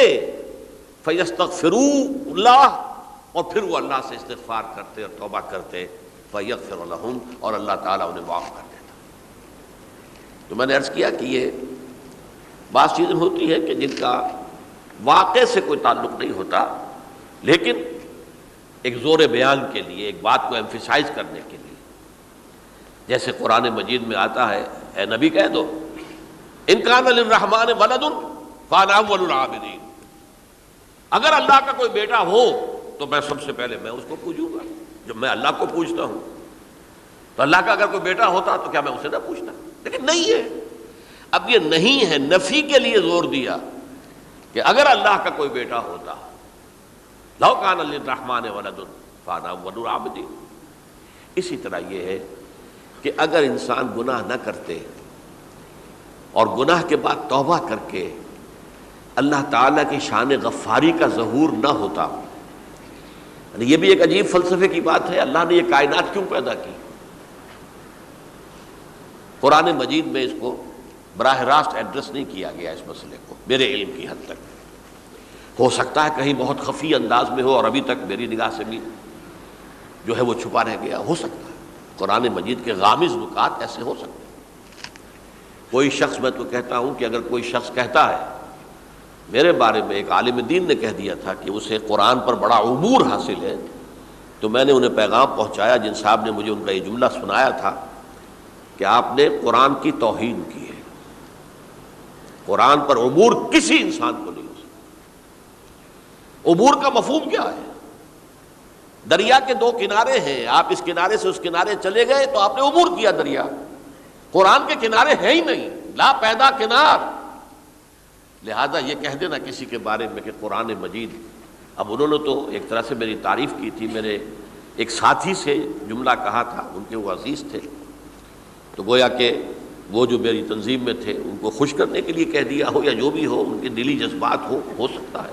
فَيَسْتَغْفِرُوا اللَّهَ، اور پھر وہ اللہ سے استغفار کرتے اور توبہ کرتے فَيَغْفِرُ لَهُمْ، اور اللہ تعالیٰ انہیں معاف کر دیتا۔ تو میں نے عرض کیا کہ یہ بعض چیزیں ہوتی ہیں کہ جن کا واقع سے کوئی تعلق نہیں ہوتا، لیکن ایک زور بیان کے لیے، ایک بات کو ایمفیسائز کرنے کے لیے، جیسے قرآن مجید میں آتا ہے، اے نبی کہہ دو ان کان للرحمن ولد فانا اول العابدین، اگر اللہ کا کوئی بیٹا ہو تو میں سب سے پہلے میں اس کو پوجوں گا۔ جب میں اللہ کو پوجتا ہوں تو اللہ کا اگر کوئی بیٹا ہوتا تو کیا میں اسے نہ پوچھتا؟ لیکن نہیں ہے۔ اب یہ نہیں ہے، نفی کے لیے زور دیا کہ اگر اللہ کا کوئی بیٹا ہوتا، لو کان للرحمن ولد فانا اول العابدین۔ اسی طرح یہ ہے کہ اگر انسان گناہ نہ کرتے اور گناہ کے بعد توبہ کر کے اللہ تعالیٰ کی شان غفاری کا ظہور نہ ہوتا، یعنی یہ بھی ایک عجیب فلسفے کی بات ہے، اللہ نے یہ کائنات کیوں پیدا کی؟ قرآن مجید میں اس کو براہ راست ایڈریس نہیں کیا گیا اس مسئلے کو، میرے علم کی حد تک۔ ہو سکتا ہے کہیں بہت خفی انداز میں ہو اور ابھی تک میری نگاہ سے بھی جو ہے وہ چھپا رہ گیا، ہو سکتا ہے قرآن مجید کے غامض نکات ایسے ہو سکتے ہیں۔ کوئی شخص، میں تو کہتا ہوں کہ اگر کوئی شخص کہتا ہے، میرے بارے میں ایک عالم دین نے کہہ دیا تھا کہ اسے قرآن پر بڑا عبور حاصل ہے، تو میں نے انہیں پیغام پہنچایا، جن صاحب نے مجھے ان کا یہ جملہ سنایا تھا کہ آپ نے قرآن کی توہین کی ہے، قرآن پر عبور کسی انسان کو نہیں ہو سکتا۔ عبور کا مفہوم کیا ہے؟ دریا کے دو کنارے ہیں، آپ اس کنارے سے اس کنارے چلے گئے تو آپ نے عبور کیا دریا۔ قرآن کے کنارے ہیں ہی نہیں، لا پیدا کنار۔ لہذا یہ کہہ دینا کسی کے بارے میں کہ قرآن مجید، اب انہوں نے تو ایک طرح سے میری تعریف کی تھی، میرے ایک ساتھی سے جملہ کہا تھا، ان کے وہ عزیز تھے، تو گویا کہ وہ جو میری تنظیم میں تھے ان کو خوش کرنے کے لیے کہہ دیا ہو یا جو بھی ہو، ان کے دلی جذبات ہو سکتا ہے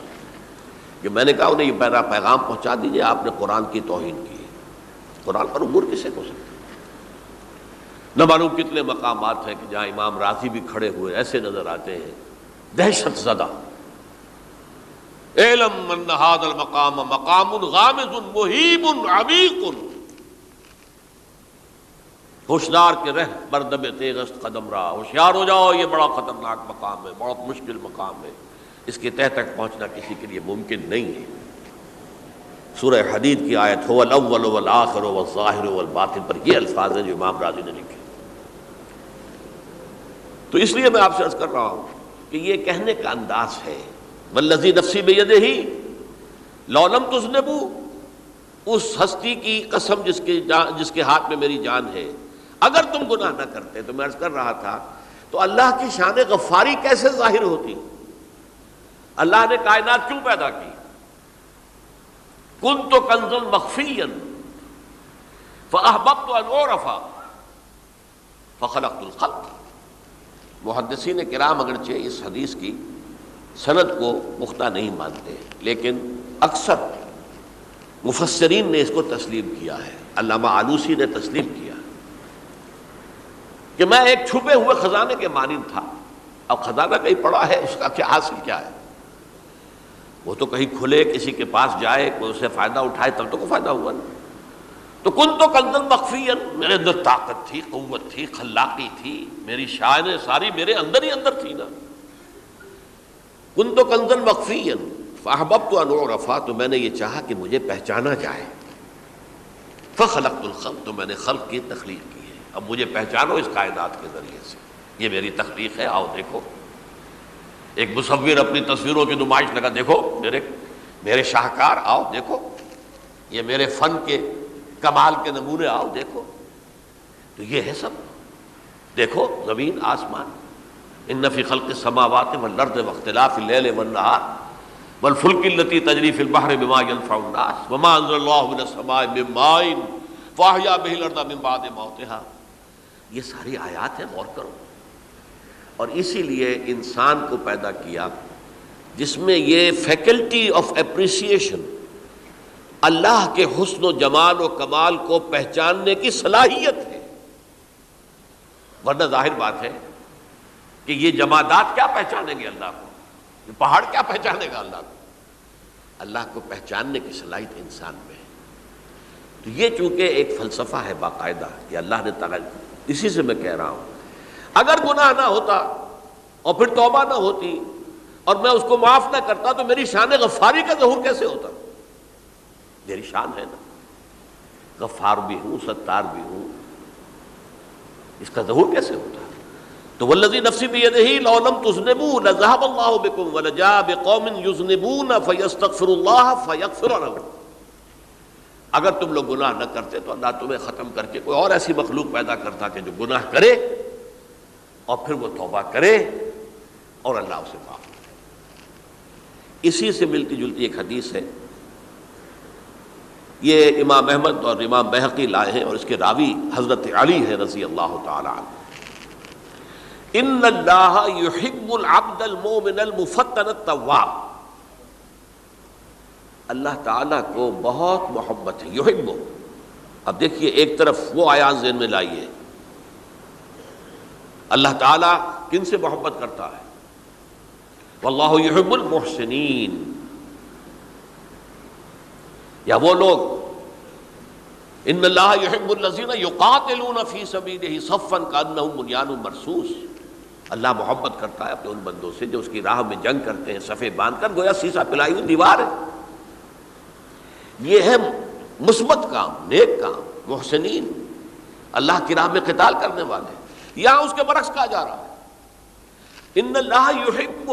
کہ میں نے کہا انہیں یہ میرا پیغام پہنچا دیجیے، آپ نے قرآن کی توہین کی ہے۔ قرآن پر عبور کسے ہو سکتا ہے؟ نہ معلوم کتنے مقامات ہیں کہ جہاں امام راضی بھی کھڑے ہوئے ایسے نظر آتے ہیں، دہشت زدہ، اعلم ان ھذا المقام مقام غامض مہیب عمیق، ہوشیار کے رہ بردم تیغست قدم را، ہوشیار ہو جاؤ، یہ بڑا خطرناک مقام ہے، بہت مشکل مقام ہے، اس کے تہ تک پہنچنا کسی کے لیے ممکن نہیں ہے۔ سورہ حدید کی آیت هو الاول والآخر والظاہر والباطن پر یہ الفاظ ہیں جو امام راضی نے لکھے۔ تو اس لیے میں آپ سے عرض کر رہا ہوں کہ یہ کہنے کا انداز ہے، والذی نفسی بیدہ لو لم تذنبوا، اس ہستی کی قسم جس کے ہاتھ میں میری جان ہے، اگر تم گناہ نہ کرتے، تو میں عرض کر رہا تھا تو اللہ کی شان غفاری کیسے ظاہر ہوتی؟ اللہ نے کائنات کیوں پیدا کی؟ کنت کنزا مخفیا فاحببت ان اعرف فخلقت الخلق۔ محدثین کرام اگرچہ اس حدیث کی سند کو پختہ نہیں مانتے، لیکن اکثر مفسرین نے اس کو تسلیم کیا ہے۔ علامہ آلوسی نے تسلیم کیا کہ میں ایک چھپے ہوئے خزانے کے مانند تھا۔ اب خزانہ کہیں پڑا ہے، اس کا کیا حاصل کیا ہے؟ وہ تو کہیں کھلے، کسی کے پاس جائے، کوئی اسے فائدہ اٹھائے تب تو کوئی فائدہ ہوا نا۔ تو کن تو کنزا مخفیا، میرے اندر طاقت تھی، قوت تھی، خلاقی تھی، میری شان ساری میرے اندر ہی اندر تھی نا۔ کن تو کنزا مخفیا فاحببت ان اعرف، تو میں نے یہ چاہا کہ مجھے پہچانا جائے۔ فخلقت الخلق، تو میں نے خلق کی تخلیق کی ہے، اب مجھے پہچانو اس کائنات کے ذریعے سے، یہ میری تخلیق ہے، آؤ دیکھو۔ ایک مصور اپنی تصویروں کی نمائش لگا، دیکھو میرے شاہکار، آؤ دیکھو، یہ میرے فن کے کمال کے نمونے، آؤ دیکھو۔ تو یہ ہے سب، دیکھو زمین آسمان، ان فی خلق السماوات والارض واختلاف اللیل والنہار والفلک التی تجری فی البحر بما ینفع الناس وما انزل اللہ من السماء من ماء فاحیا بہ الارض من بعد موتہا۔ یہ ساری آیات ہیں، غور کرو۔ اور اسی لیے انسان کو پیدا کیا جس میں یہ فیکلٹی آف اپریسیشن، اللہ کے حسن و جمال و کمال کو پہچاننے کی صلاحیت ہے۔ ورنہ ظاہر بات ہے کہ یہ جمادات کیا پہچانیں گے اللہ کو؟ یہ پہاڑ کیا پہچانے گا اللہ کو؟ اللہ کو پہچاننے کی صلاحیت انسان میں ہے۔ تو یہ چونکہ ایک فلسفہ ہے باقاعدہ کہ اللہ نے تعالیٰ، اسی سے میں کہہ رہا ہوں اگر گناہ نہ ہوتا اور پھر توبہ نہ ہوتی اور میں اس کو معاف نہ کرتا تو میری شان غفاری کا ظہور کیسے ہوتا؟ میری شان ہے نا، غفار بھی ہوں، ستار بھی ہوں، اس کا ظہور کیسے ہوتا؟ تو والذی نفسی بیدہ لو لم تذنبوا لذهب اللہ بکم ولجاء بقوم یذنبون فیستغفروا اللہ فیغفر لهم۔ اگر تم لوگ گناہ نہ کرتے تو اللہ تمہیں ختم کر کے کوئی اور ایسی مخلوق پیدا کرتا کہ جو گناہ کرے اور پھر وہ توبہ کرے اور اللہ اسے معاف کرے۔ اسی سے ملتی جلتی ایک حدیث ہے، یہ امام احمد اور امام بہقی لائے ہیں اور اس کے راوی حضرت علی ہے رضی اللہ تعالی عنہ۔ ان اللہ یحب العبد المؤمن المفتن التواب، اللہ تعالیٰ کو بہت محبت ہے، یحب۔ اب دیکھیے ایک طرف وہ آیات ذہن میں لائیے، اللہ تعالیٰ کن سے محبت کرتا ہے؟ واللہ یحب المحسنین، یا وہ لوگ ان اللہ یحب الذین یقاتلون فی سبیلہ صفا کانہم بنیان مرصوص، اللہ محبت کرتا ہے اپنے ان بندوں سے جو اس کی راہ میں جنگ کرتے ہیں صفے باندھ کر، گویا سیسا پلائی ہوئی دیوار ہے۔ یہ ہے مثبت کام، نیک کام، محسنین، اللہ کی راہ میں قتال کرنے والے۔ یہاں اس کے برعکس کہا جا رہا ہے ان اللہ یحب،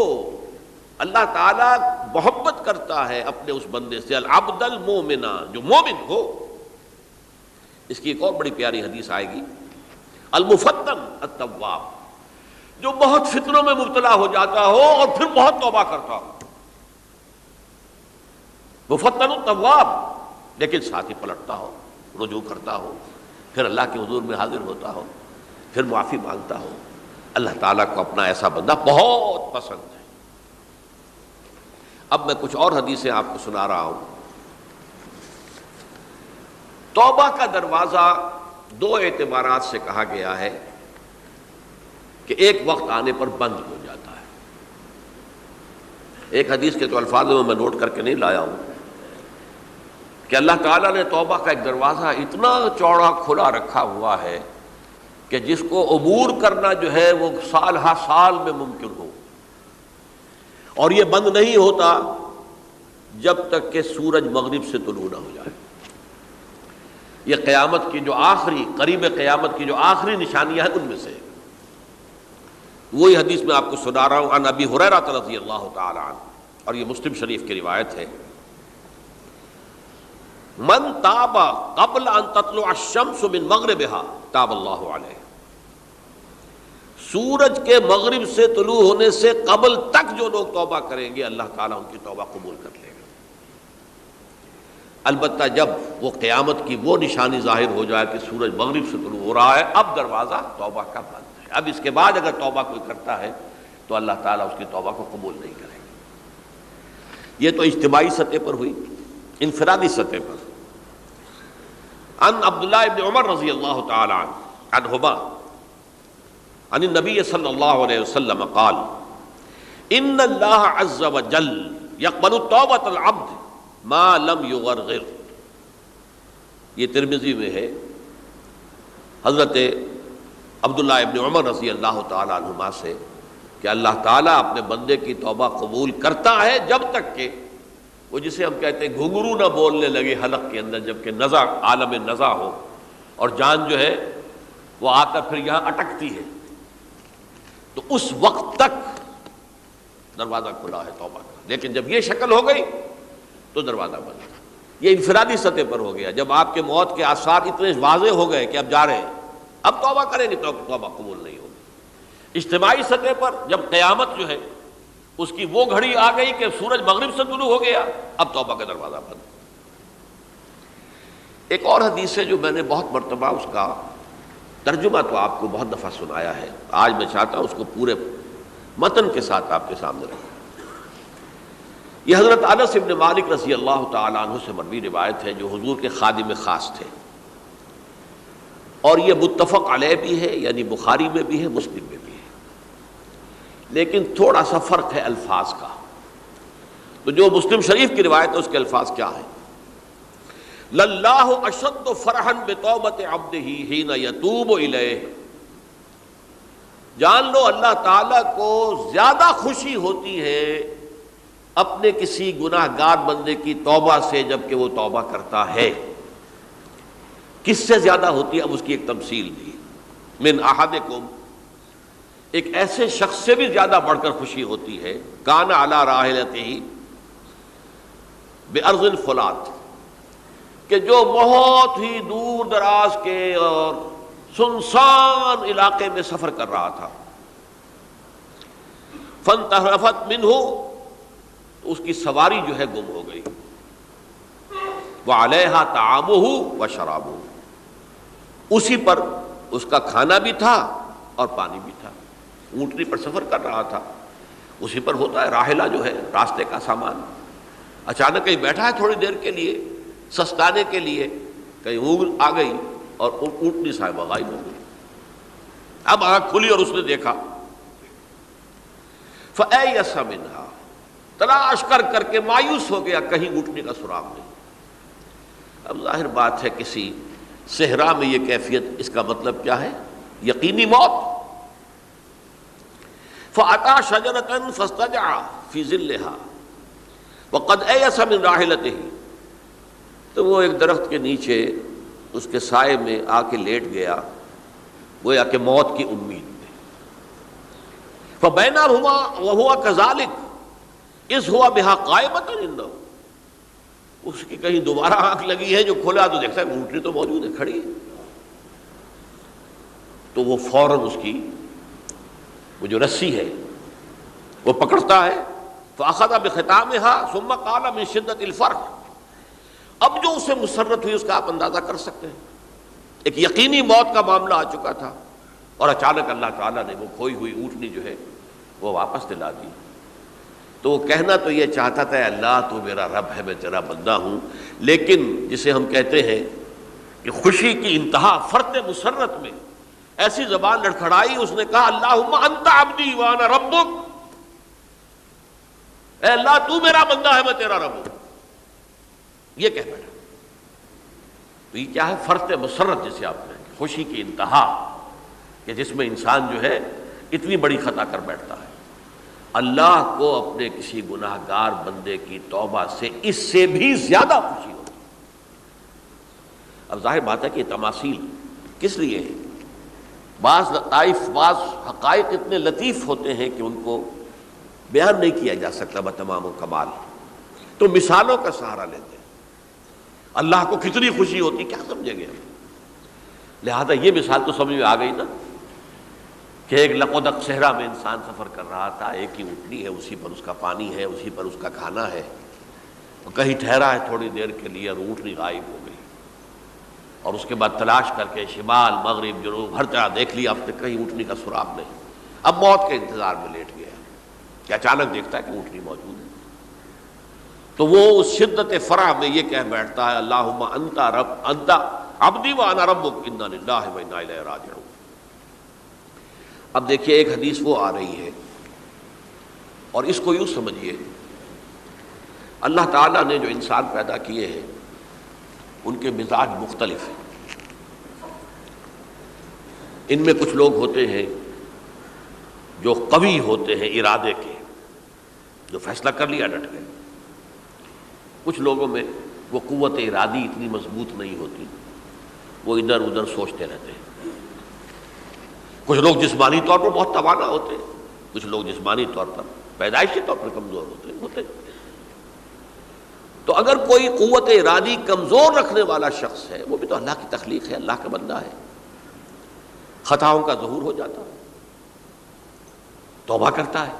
اللہ تعالیٰ محبت کرتا ہے اپنے اس بندے سے، العبد المومن، جو مومن ہو۔ اس کی ایک اور بڑی پیاری حدیث آئے گی، المفتن التواب، جو بہت فتنوں میں مبتلا ہو جاتا ہو اور پھر بہت توبہ کرتا ہو، مفتن التواب، لیکن ساتھ ہی پلٹتا ہو، رجوع کرتا ہو، پھر اللہ کے حضور میں حاضر ہوتا ہو، پھر معافی مانگتا ہو۔ اللہ تعالیٰ کو اپنا ایسا بندہ بہت پسند ہے۔ اب میں کچھ اور حدیثیں آپ کو سنا رہا ہوں۔ توبہ کا دروازہ دو اعتبارات سے کہا گیا ہے کہ ایک وقت آنے پر بند ہو جاتا ہے۔ ایک حدیث کے تو الفاظ میں نوٹ کر کے نہیں لایا ہوں کہ اللہ تعالیٰ نے توبہ کا ایک دروازہ اتنا چوڑا کھلا رکھا ہوا ہے کہ جس کو عبور کرنا جو ہے وہ سال ہا سال میں ممکن ہو، اور یہ بند نہیں ہوتا جب تک کہ سورج مغرب سے طلوع نہ ہو جائے۔ یہ قیامت کی جو آخری، قریب قیامت کی جو آخری نشانیاں ہیں ان میں سے وہی حدیث میں آپ کو سنا رہا ہوں، عن ابی ہریرہ رضی اللہ تعالی عنہ، اور یہ مسلم شریف کی روایت ہے، من تاب قبل ان تطلع الشمس من مغربها تاب اللہ علیہ، سورج کے مغرب سے طلوع ہونے سے قبل تک جو لوگ توبہ کریں گے اللہ تعالیٰ ان کی توبہ قبول کر لے گا۔ البتہ جب وہ قیامت کی وہ نشانی ظاہر ہو جائے کہ سورج مغرب سے طلوع ہو رہا ہے، اب دروازہ توبہ کا بند ہے۔ اب اس کے بعد اگر توبہ کوئی کرتا ہے تو اللہ تعالیٰ اس کی توبہ کو قبول نہیں کرے گا۔ یہ تو اجتماعی سطح پر ہوئی۔ انفرادی سطح پر عن عبداللہ ابن عمر رضی اللہ تعالی عنہما عن النبی صلی اللہ علیہ وسلم قال ان اللہ عز وجل یقبل توبۃ العبد ما لم یغرغر۔ یہ ترمذی میں ہے، حضرت عبداللہ ابن عمر رضی اللہ تعالی عنہما سے، کہ اللہ تعالیٰ اپنے بندے کی توبہ قبول کرتا ہے جب تک کہ وہ جسے ہم کہتے ہیں گھنگرو نہ بولنے لگے حلق کے اندر، جبکہ نزع، عالم نزع ہو اور جان جو ہے وہ آ کر پھر یہاں اٹکتی ہے، تو اس وقت تک دروازہ کھلا ہے توبہ کا۔ لیکن جب یہ شکل ہو گئی تو دروازہ بند۔ یہ انفرادی سطح پر ہو گیا، جب آپ کے موت کے آثار اتنے واضح ہو گئے کہ اب جا رہے ہیں، اب توبہ کریں گے تو توبہ قبول نہیں ہوگی۔ اجتماعی سطح پر جب قیامت جو ہے اس کی وہ گھڑی آ گئی کہ سورج مغرب سے طلوع ہو گیا، اب توبہ کا دروازہ بند۔ ایک اور حدیث ہے جو میں نے بہت مرتبہ اس کا ترجمہ تو آپ کو بہت دفعہ سنایا ہے، آج میں چاہتا ہوں اس کو پورے متن کے ساتھ آپ کے سامنے رکھوں۔ یہ حضرت انس بن مالک رضی اللہ تعالی عنہ سے مروی روایت ہے، جو حضور کے خادم خاص تھے، اور یہ متفق علیہ بھی ہے، یعنی بخاری میں بھی ہے، مسلم میں بھی ہے، لیکن تھوڑا سا فرق ہے الفاظ کا۔ تو جو مسلم شریف کی روایت ہے اس کے الفاظ کیا ہے؟ للہ اشد فرحا بتوبۃ عبدہ حین یتوب الیہ، جان لو اللہ تعالیٰ کو زیادہ خوشی ہوتی ہے اپنے کسی گناہ گار بندے کی توبہ سے جب کہ وہ توبہ کرتا ہے۔ کس سے زیادہ ہوتی ہے؟ اب اس کی ایک تمثیل دی، من احدکم، ایک ایسے شخص سے بھی زیادہ بڑھ کر خوشی ہوتی ہے، کان علی راحلتہ بارض الفلات، کہ جو بہت ہی دور دراز کے اور سنسان علاقے میں سفر کر رہا تھا، فانتحرفت منہ، اس کی سواری جو ہے گم ہو گئی، وعلیہا طعامہ وشرابہ، اسی پر اس کا کھانا بھی تھا اور پانی بھی تھا، اونٹنی پر سفر کر رہا تھا، اسی پر ہوتا ہے راحلہ جو ہے راستے کا سامان، اچانک کہیں بیٹھا ہے تھوڑی دیر کے لیے سستانے کے لیے، کہیں اونگ آ گئی اور اونٹنی صاحبہ غائب ہو گئی۔ اب آنکھ کھلی اور اس نے دیکھا، فَأَيَّسَ مِنْهَا، تلاش کر کر کے مایوس ہو گیا، کہیں اونٹنی کا سراغ نہیں۔ اب ظاہر بات ہے کسی صحرا میں یہ کیفیت، اس کا مطلب کیا ہے؟ یقینی موت۔ فَأَتَىٰ شَجَرَةً فَاسْتَجَعَ فِي ظِلِّهَا وَقَدْ أَيَسَ مِنْ رَاحِلَتِهِ، تو وہ ایک درخت کے نیچے اس کے سائے میں آ کے لیٹ گیا، گویا کہ موت کی امید میں۔ فَبَيْنَهُمَا وَهُوَ كَذَلِكَ إِذْ هُوَ بِهَا قَائِمَةٌ عِندَهُ، اس کی کہیں دوبارہ آنکھ لگی ہے، جو کھولا تو دیکھتا ہے اونٹنی تو موجود ہے، کھڑی ہے، تو وہ فوراً اس کی وہ جو رسی ہے وہ پکڑتا ہے، فَأَخَذَ بِخِتَامِهَا ثُمَّ قَالَ مِن شِدَّةِ الْفَرْحِ، اب جو اسے مسرت ہوئی اس کا آپ اندازہ کر سکتے ہیں، ایک یقینی موت کا معاملہ آ چکا تھا، اور اچانک اللہ تعالیٰ نے وہ کھوئی ہوئی اونٹنی جو ہے وہ واپس دلا دی۔ تو وہ کہنا تو یہ چاہتا تھا، اللہ تو میرا رب ہے، میں تیرا بندہ ہوں، لیکن جسے ہم کہتے ہیں کہ خوشی کی انتہا فرط مسرت میں ایسی زبان لڑکھڑائی، اس نے کہا اللہم انت عبدی وانا ربک، اے اللہ تو میرا بندہ ہے، میں تیرا رب ہوں، یہ کہہ بیٹھا۔ تو یہ کیا ہے؟ فرط مسرت جسے آپ کہیں، خوشی کی انتہا، کہ جس میں انسان جو ہے اتنی بڑی خطا کر بیٹھتا ہے۔ اللہ کو اپنے کسی گناہ گار بندے کی توبہ سے اس سے بھی زیادہ خوشی ہوتی۔ اب ظاہر بات ہے کہ یہ تماثیل کس لیے ہے؟ بعض لطائف، بعض حقائق اتنے لطیف ہوتے ہیں کہ ان کو بیان نہیں کیا جا سکتا بتمام و کمال، تو مثالوں کا سہارا لیتے ہیں۔ اللہ کو کتنی خوشی ہوتی کیا سمجھیں گے؟ لہذا یہ مثال تو سمجھ میں آ گئی نا، کہ ایک لقودق صحرا میں انسان سفر کر رہا تھا، ایک ہی اونٹنی ہے، اسی پر اس کا پانی ہے، اسی پر اس کا کھانا ہے، اور کہیں ٹھہرا ہے تھوڑی دیر کے لیے اور اونٹنی غائب ہو گئی، اور اس کے بعد تلاش کر کے شمال مغرب جنوب ہر طرح دیکھ لیا، اب تک کہیں اونٹنی کا سراغ نہیں۔ اب موت کے انتظار میں لیٹ گیا کہ اچانک دیکھتا ہے کہ اونٹنی موجود ہے، تو وہ اس شدت فرح میں یہ کہہ بیٹھتا ہے اللہم انت عبدی وانا ربک انا للہ و انا الیہ راجعون۔ اب دیکھیے ایک حدیث وہ آ رہی ہے، اور اس کو یوں سمجھیے، اللہ تعالیٰ نے جو انسان پیدا کیے ہیں ان کے مزاج مختلف ہیں۔ ان میں کچھ لوگ ہوتے ہیں جو قوی ہوتے ہیں ارادے کے، جو فیصلہ کر لیا ڈٹ گئے۔ کچھ لوگوں میں وہ قوت ارادی اتنی مضبوط نہیں ہوتی، وہ ادھر ادھر سوچتے رہتے ہیں۔ کچھ لوگ جسمانی طور پر بہت توانا ہوتے ہیں، کچھ لوگ جسمانی طور پر پیدائشی طور پر کمزور ہوتے ہیں۔ تو اگر کوئی قوت ارادی کمزور رکھنے والا شخص ہے، وہ بھی تو اللہ کی تخلیق ہے، اللہ کا بندہ ہے، خطاؤں کا ظہور ہو جاتا ہے، توبہ کرتا ہے،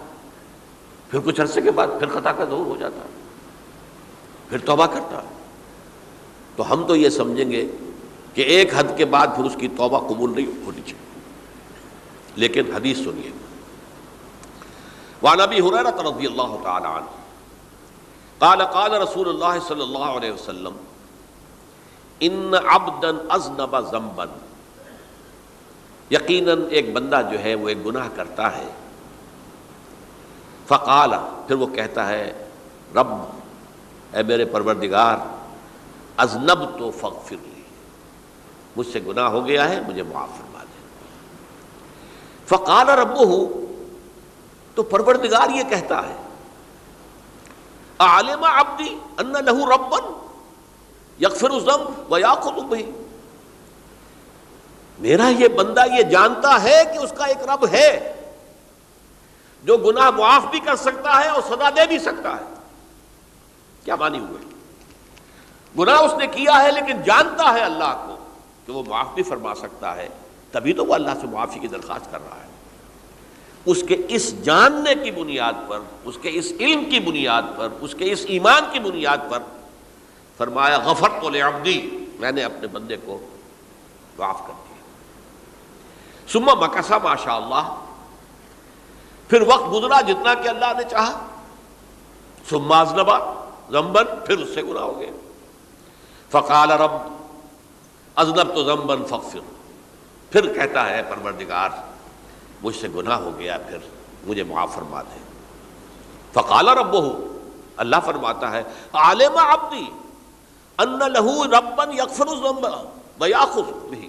پھر کچھ عرصے کے بعد پھر خطا کا ظہور ہو جاتا ہے، پھر توبہ کرتا ہے، تو ہم تو یہ سمجھیں گے کہ ایک حد کے بعد پھر اس کی توبہ قبول نہیں ہونی چاہیے۔ لیکن حدیث سنیے، وعن ابی ہریرہ رضی اللہ تعالی عنہ قال قال رسول اللہ صلی اللہ علیہ وسلم ان عبدا اذنب ذنبا، یقیناً ایک بندہ جو ہے وہ ایک گناہ کرتا ہے، فقال، پھر وہ کہتا ہے رب اے میرے پروردگار اذنبت فاغفر لی، مجھ سے گناہ ہو گیا ہے، مجھے معاف فرما دے۔ فقال ربہ، تو پروردگار یہ کہتا ہے اعلم عبدی ان لہ ربا یغفر الذنب ویاخذ بہ، میرا یہ بندہ یہ جانتا ہے کہ اس کا ایک رب ہے جو گناہ معاف بھی کر سکتا ہے اور سزا دے بھی سکتا ہے۔ کیا معنی ہوئے؟ گناہ اس نے کیا ہے لیکن جانتا ہے اللہ کو کہ وہ معاف بھی فرما سکتا ہے، تبھی تو وہ اللہ سے معافی کی درخواست کر رہا ہے۔ اس کے اس جاننے کی بنیاد پر، اس کے اس علم کی بنیاد پر، اس کے اس ایمان کی بنیاد پر فرمایا غفرت لعبدی، میں نے اپنے بندے کو معاف کر دیا۔ ثم مکث ما شاء اللہ، پھر وقت گزرا جتنا کہ اللہ نے چاہا۔ ثم اذنب ذنبا، پھر اس سے گناہ ہو گئے۔ فقال رب اذنبت ذنبا فاغفر، پھر کہتا ہے پروردگار مجھ سے گناہ ہو گیا، پھر مجھے معاف فرما دے۔ فقال ربہ، اللہ فرماتا ہے علم عبدی ان لہ ربا یغفر الذنب ویاخذ بہ،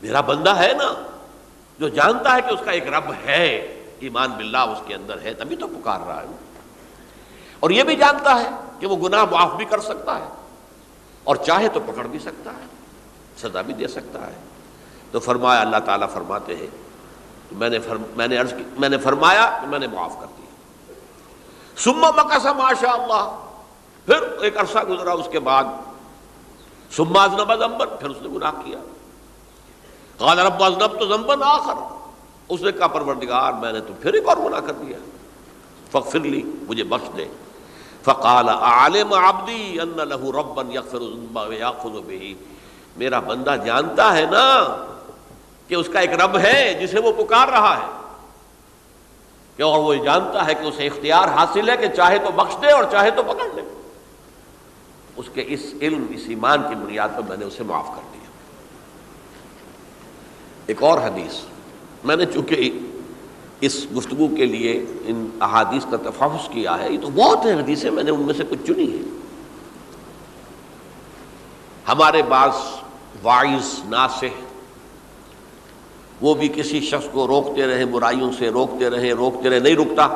میرا بندہ ہے نا جو جانتا ہے کہ اس کا ایک رب ہے، ایمان باللہ اس کے اندر ہے، تبھی تو پکار رہا ہے، اور یہ بھی جانتا ہے کہ وہ گناہ معاف بھی کر سکتا ہے اور چاہے تو پکڑ بھی سکتا ہے، سزا بھی دے سکتا ہے۔ تو فرمایا، اللہ تعالیٰ فرماتے ہیں میں نے فرمایا کہ میں نے معاف کر دیا۔ ثم مکث ما شاء اللہ، پھر ایک عرصہ گزرا اس کے بعد۔ ثم اذنب ذنبا، پھر اس نے گناہ کیا۔ قال رب اذنبت ذنبا آخر، اس نے کہا پروردگار میں نے تو پھر ایک اور گناہ کر دیا، فاغفر لی، مجھے بخش دے۔ فقال اعلم عبدی ان لہ ربا یغفر الذنب ویاخذ بہ، میرا بندہ جانتا ہے نا کہ اس کا ایک رب ہے جسے وہ پکار رہا ہے، کہ اور وہ جانتا ہے کہ اسے اختیار حاصل ہے کہ چاہے تو بخش دے اور چاہے تو پکڑ لے۔ اس کے اس علم، اس ایمان کی بنیاد پر میں نے اسے معاف کر دیا۔ ایک اور حدیث، میں نے چونکہ اس گفتگو کے لیے ان احادیث کا تفحص کیا ہے، یہ تو بہت ہیں حدیثیں، میں نے ان میں سے کچھ چنی ہیں۔ ہمارے بعض واعظ ناصح وہ بھی کسی شخص کو روکتے رہے، برائیوں سے روکتے رہے، نہیں رکتا،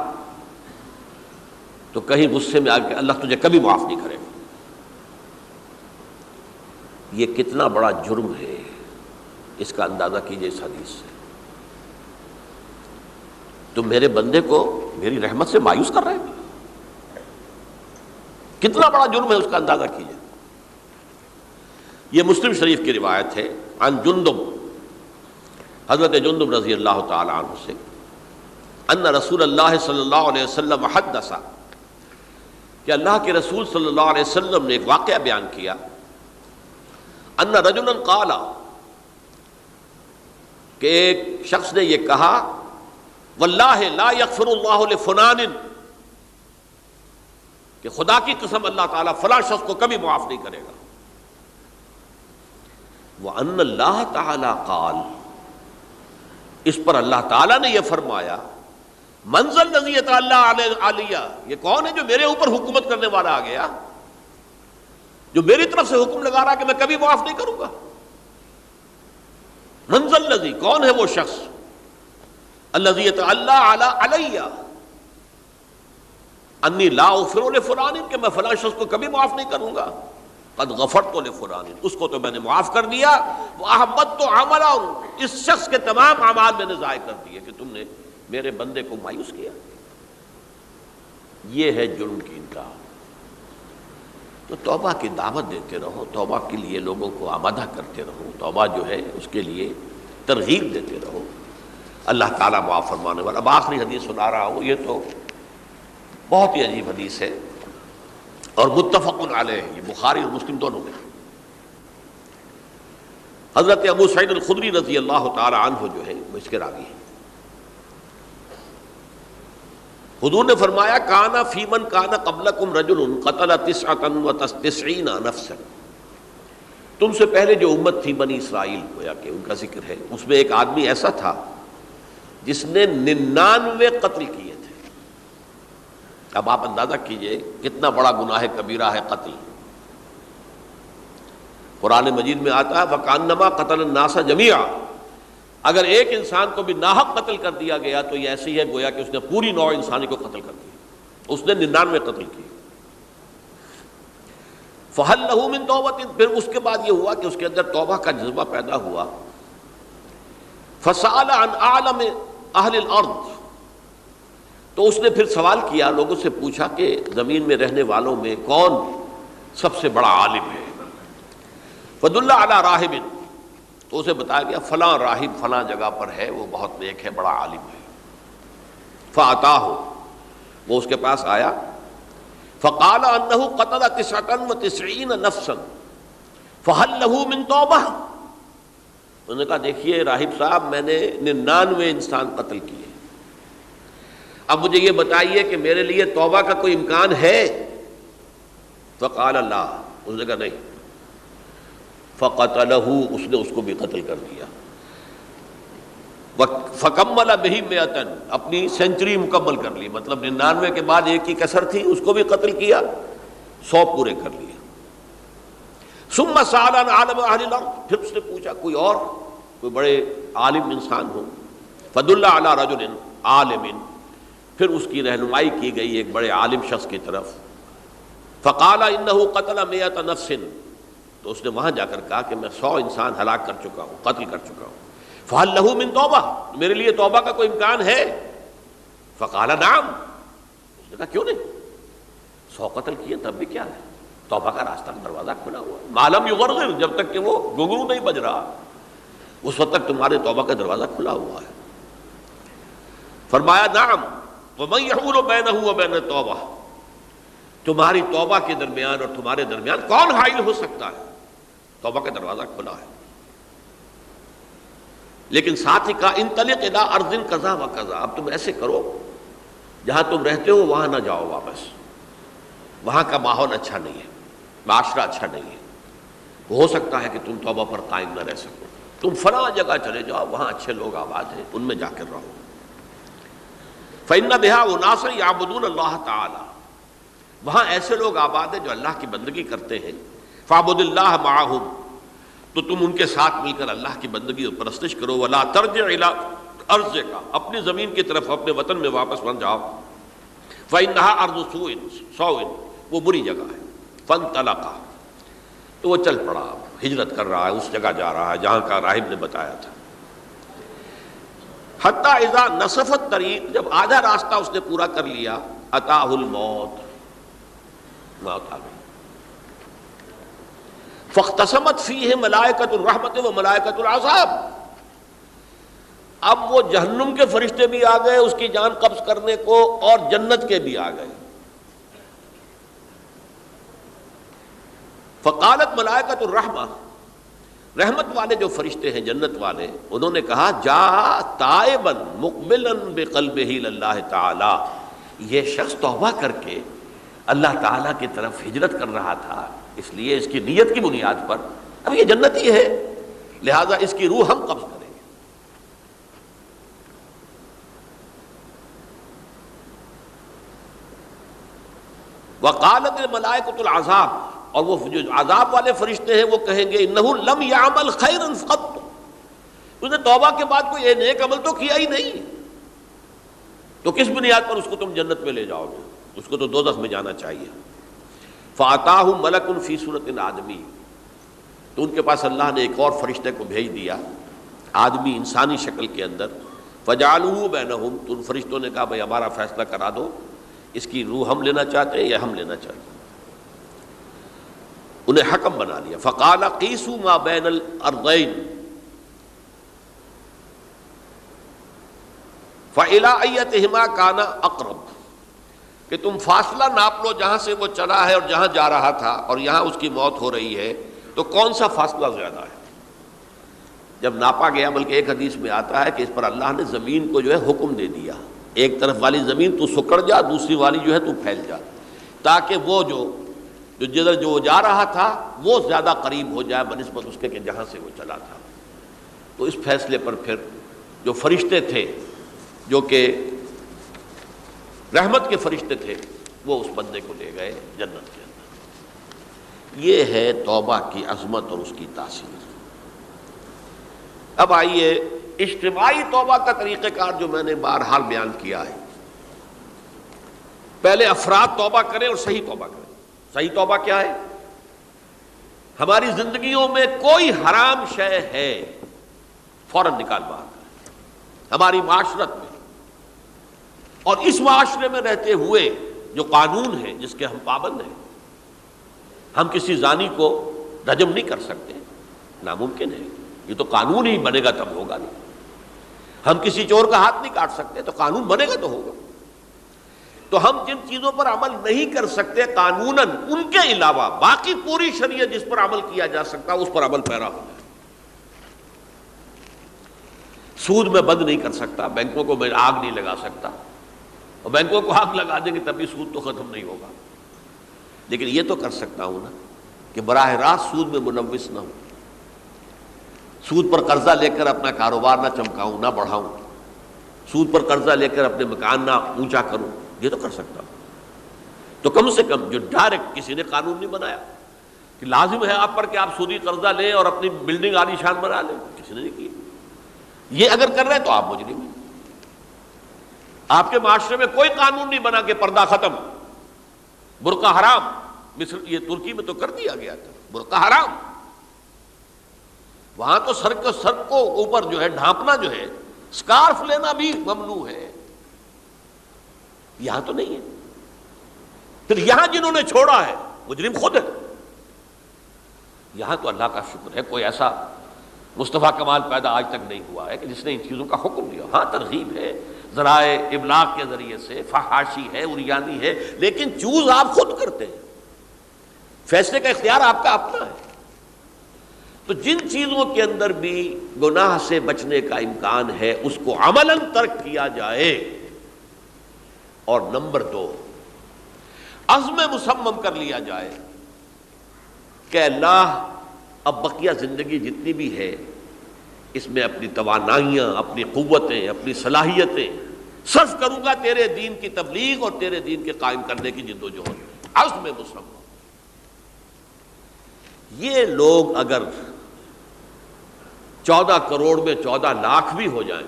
تو کہیں غصے میں آ کے اللہ تجھے کبھی معاف نہیں کرے گا۔ یہ کتنا بڑا جرم ہے، اس کا اندازہ کیجئے اس حدیث سے۔ تم میرے بندے کو میری رحمت سے مایوس کر رہے ہیں، کتنا بڑا جرم ہے، اس کا اندازہ کیجئے۔ یہ مسلم شریف کی روایت ہے، عن جندب، حضرت جندب رضی اللہ تعالی عنہ سے، ان رسول اللہ صلی اللہ علیہ وسلم حدث، کہ اللہ کے رسول صلی اللہ علیہ وسلم نے ایک واقعہ بیان کیا، ان رجلا قال، کہ ایک شخص نے یہ کہا، واللہ لا یغفر اللہ لفلان، کہ خدا کی قسم اللہ تعالیٰ فلاں شخص کو کبھی معاف نہیں کرے گا۔ وَأَنَّ اللَّهَ تَعَالَى قَالَ، اس پر اللہ تعالیٰ نے یہ فرمایا، مَنْ ذَا الَّذِي يَتَعَلَّىٰ عَلَيَّ، یہ کون ہے جو میرے اوپر حکومت کرنے والا آ گیا، جو میری طرف سے حکم لگا رہا کہ میں کبھی معاف نہیں کروں گا۔ مَنْ ذَا الَّذِي، کون ہے وہ شخص، الَّذِي يَتَعَلَّىٰ عَلَيَّ أَنِّي لَا أَغْفِرُ لِفُلَانٍ، کہ میں فلاں شخص کو کبھی معاف نہیں کروں گا۔ قد غفرت لفلان، اس کو تو میں نے معاف کر دیا۔ وَأَحْبَطْتُ عَمَلَهُ، اس شخص کے تمام اعمال میں نے ضائع کر دیے کہ تم نے میرے بندے کو مایوس کیا۔ یہ ہے جرم کی انتہا۔ تو توبہ کی دعوت دیتے رہو، توبہ کے لیے لوگوں کو آمادہ کرتے رہو، توبہ جو ہے اس کے لیے ترغیب دیتے رہو، اللہ تعالیٰ معاف فرمانے والا۔ اب آخری حدیث سنا رہا ہوں، یہ تو بہت ہی عجیب حدیث ہے اور متفق علیہ، یہ بخاری اور مسلم دونوں میں۔ حضرت ابو سعید الخدری رضی اللہ تعالی عنہ جو ہے وہ اس کے راوی ہیں۔ حضور نے فرمایا، کانا فی من کانا قبلکم رجل قتل 99 نفسا، تم سے پہلے جو امت تھی بنی اسرائیل، گویا کہ ان کا ذکر ہے، اس میں ایک آدمی ایسا تھا جس نے 99 قتل کیے تھے۔ اب آپ اندازہ کیجئے کتنا بڑا گناہ کبیرہ ہے قتل. قرآن مجید میں آتا ہے فَكَأَنَّمَا قَتَلَ النَّاسَ جَمِيعًا. اگر ایک انسان کو بھی ناحق قتل کر دیا گیا تو یہ ایسی ہے گویا کہ اس نے پوری نوع انسانی کو قتل کر دیا. اس نے 99 قتل کیے. فَهَلْ لَهُ مِن تَوْبَةٍ. پھر اس کے بعد یہ ہوا کہ اس کے اندر توبہ کا جذبہ پیدا ہوا. فَسَأَلَ عَنْ أَعْلَمِ أَهْلِ الْأَرْضِ. تو اس نے پھر سوال کیا، لوگوں سے پوچھا کہ زمین میں رہنے والوں میں کون سب سے بڑا عالم ہے. فَدُلَّ عَلَى رَاهِبٍ. تو اسے بتایا گیا فلاں راہب فلاں جگہ پر ہے، وہ بہت نیک ہے، بڑا عالم ہے. فَأَتَاهُ. وہ اس کے پاس آیا. فَقَالَ أَنَّهُ قَتَلَ 99 نَفْسًا فَهَلْ لَهُ مِن تَوْبَةٍ. انہوں نے کہا دیکھیے راہب صاحب، میں نے 99 انسان قتل کیے، اب مجھے یہ بتائیے کہ میرے لیے توبہ کا کوئی امکان ہے؟ فقال لا. اس نے کہا نہیں. فقتلہ. اس نے اس کو بھی قتل کر دیا. فکمل بہ 100. اپنی سینچری مکمل کر لی، مطلب 99 کے بعد ایک کی کسر تھی، اس کو بھی قتل کیا، 100 پورے کر لیے. ثم سأل عن عالم اہل الارض. پھر اس نے پوچھا کوئی اور، کوئی بڑے عالم انسان ہو. فدل علی رجل عالم. پھر اس کی رہنمائی کی گئی ایک بڑے عالم شخص کی طرف. فقال انه قتل 100 نفس. تو اس نے وہاں جا کر کہا کہ میں 100 انسان ہلاک کر چکا ہوں، قتل کر چکا ہوں. فهل له من توبہ. میرے لیے توبہ کا کوئی امکان ہے؟ فقال نعم. اس نے کہا کیوں نہیں، 100 قتل کیے تب بھی کیا ہے، توبہ کا راستہ دروازہ کھلا ہوا ہے. ما لم یغرغر. جب تک کہ وہ گھنگرو نہیں بج رہا اس وقت تک تمہارے توبہ کا دروازہ کھلا ہوا ہے. فرمایا نعم. ومن یحول بینہ وبین التوبہ. تمہاری توبہ کے درمیان اور تمہارے درمیان کون حائل ہو سکتا ہے؟ توبہ کا دروازہ کھلا ہے. لیکن ساتھ ہی کہا انطلق الی ارض کذا و کذا. اب تم ایسے کرو، جہاں تم رہتے ہو وہاں نہ جاؤ واپس، وہاں کا ماحول اچھا نہیں ہے، معاشرہ اچھا نہیں ہے، ہو سکتا ہے کہ تم توبہ پر قائم نہ رہ سکو. تم فلاں جگہ چلے جاؤ، وہاں اچھے لوگ آباد ہیں، ان میں جا کر رہو. فإن بها أناسا يعبدون اللہ تعالی. وہاں ایسے لوگ آباد ہیں جو اللہ کی بندگی کرتے ہیں. فاعبد اللہ معهم. تو تم ان کے ساتھ مل کر اللہ کی بندگی اور پرستش کرو. ولا ترجع الى ارضک. اپنی زمین کی طرف، اپنے وطن میں واپس مت جاؤ. فإنها ارض سوء. وہ بری جگہ ہے. فانطلقا. تو وہ چل پڑا، ہجرت کر رہا ہے، اس جگہ جا رہا ہے جہاں کا راہب نے بتایا تھا. حتی اذا نصف الطریق. جب آدھا راستہ اس نے پورا کر لیا، اتاہ الموت. موت آ گئی. فاختصمت فیہ ملائکۃ الرحمت و ملائکۃ العذاب. اب وہ جہنم کے فرشتے بھی آ گئے اس کی جان قبض کرنے کو، اور جنت کے بھی آ گئے. فقالت ملائکۃ الرحمہ. رحمت والے جو فرشتے ہیں جنت والے، انہوں نے کہا جا تائبا مقبلا بقلبہ للہ تعالی. یہ شخص توبہ کر کے اللہ تعالیٰ کی طرف ہجرت کر رہا تھا، اس لیے اس کی نیت کی بنیاد پر اب یہ جنتی ہے، لہذا اس کی روح ہم قبض کریں گے. وقالت الملائکۃ العذاب. اور وہ جو عذاب والے فرشتے ہیں وہ کہیں گے انہ لم یعمل خیرا قط. اس نے توبہ کے بعد کوئی نیک عمل تو کیا ہی نہیں، تو کس بنیاد پر اس کو تم جنت میں لے جاؤ گے؟ اس کو تو دوزخ میں جانا چاہیے. فاتاہ ملک فی صورت آدمی. تو ان کے پاس اللہ نے ایک اور فرشتے کو بھیج دیا، آدمی انسانی شکل کے اندر. فجعلوہ بینہم. تو ان فرشتوں نے کہا بھائی ہمارا فیصلہ کرا دو، اس کی روح ہم لینا چاہتے ہیں یا ہم لینا چاہتے ہیں. انہیں حکم بنا لیا. فقال قیسوا ما بین الارضین فإلی ایتہما کان اقرب. کہ تم فاصلہ ناپ لو، جہاں سے وہ چلا ہے اور جہاں جا رہا تھا اور یہاں اس کی موت ہو رہی ہے، تو کون سا فاصلہ زیادہ ہے. جب ناپا گیا، بلکہ ایک حدیث میں آتا ہے کہ اس پر اللہ نے زمین کو جو ہے حکم دے دیا، ایک طرف والی زمین تو سکڑ جا، دوسری والی جو ہے تو پھیل جا، تاکہ وہ جو جدھر جو جا رہا تھا وہ زیادہ قریب ہو جائے بنسبت اس کے کہ جہاں سے وہ چلا تھا. تو اس فیصلے پر پھر جو فرشتے تھے، جو کہ رحمت کے فرشتے تھے، وہ اس بندے کو لے گئے جنت کے اندر۔ یہ ہے توبہ کی عظمت اور اس کی تاثیر۔ اب آئیے اجتماعی توبہ کا طریقہ کار جو میں نے بہرحال بیان کیا ہے۔ پہلے افراد توبہ کریں اور صحیح توبہ کریں۔ صحیح توبہ کیا ہے؟ ہماری زندگیوں میں کوئی حرام شے ہے فوراً نکال باہر کریں۔ ہماری معاشرت میں اور اس معاشرے میں رہتے ہوئے جو قانون ہے جس کے ہم پابند ہیں، ہم کسی زانی کو رجم نہیں کر سکتے، ناممکن ہے، یہ تو قانون ہی بنے گا تب ہوگا نہیں۔ ہم کسی چور کا ہاتھ نہیں کاٹ سکتے، تو قانون بنے گا تو ہوگا۔ تو ہم جن چیزوں پر عمل نہیں کر سکتے قانوناً، ان کے علاوہ باقی پوری شریعت جس پر عمل کیا جا سکتا اس پر عمل پیرا ہو جائے۔ سود میں بند نہیں کر سکتا، بینکوں کو میں آگ نہیں لگا سکتا، اور بینکوں کو آگ لگا دیں گے تب بھی سود تو ختم نہیں ہوگا، لیکن یہ تو کر سکتا ہوں نا کہ براہ راست سود میں ملوث نہ ہوں، سود پر قرضہ لے کر اپنا کاروبار نہ چمکاؤں نہ بڑھاؤں، سود پر قرضہ لے کر اپنے مکان نہ اونچا کروں، یہ تو کر سکتا ہوں۔ تو کم سے کم جو ڈائریکٹ کسی نے قانون نہیں بنایا کہ لازم ہے آپ پر کہ آپ سودی قرضہ لیں اور اپنی بلڈنگ عالی شان بنا لیں، کسی نے نہیں کیا۔ یہ اگر کر رہے ہیں تو آپ مجرم ہیں۔ آپ کے معاشرے میں کوئی قانون نہیں بنا کہ پردہ ختم، برقع حرام، مصر یہ ترکی میں تو کر دیا گیا تھا، برقع حرام، وہاں تو سر کو اوپر جو ہے ڈھانپنا جو ہے، سکارف لینا بھی ممنوع ہے، یہاں تو نہیں ہے۔ پھر یہاں جنہوں نے چھوڑا ہے مجرم خود ہے۔ یہاں تو اللہ کا شکر ہے کوئی ایسا مصطفیٰ کمال پیدا آج تک نہیں ہوا ہے کہ جس نے ان چیزوں کا حکم دیا۔ ہاں ترغیب ہے، ذرائع ابلاغ کے ذریعے سے، فحاشی ہے، عریانی ہے، لیکن چوز آپ خود کرتے ہیں، فیصلے کا اختیار آپ کا اپنا ہے۔ تو جن چیزوں کے اندر بھی گناہ سے بچنے کا امکان ہے اس کو عملاً ترک کیا جائے۔ اور نمبر 2، عزم مصمم کر لیا جائے کہ اللہ اب بقیہ زندگی جتنی بھی ہے اس میں اپنی توانائیاں، اپنی قوتیں، اپنی صلاحیتیں صرف کروں گا تیرے دین کی تبلیغ اور تیرے دین کے قائم کرنے کی جد و جہد۔ عزم مصمم۔ یہ لوگ اگر 14 کروڑ میں 14 لاکھ بھی ہو جائیں،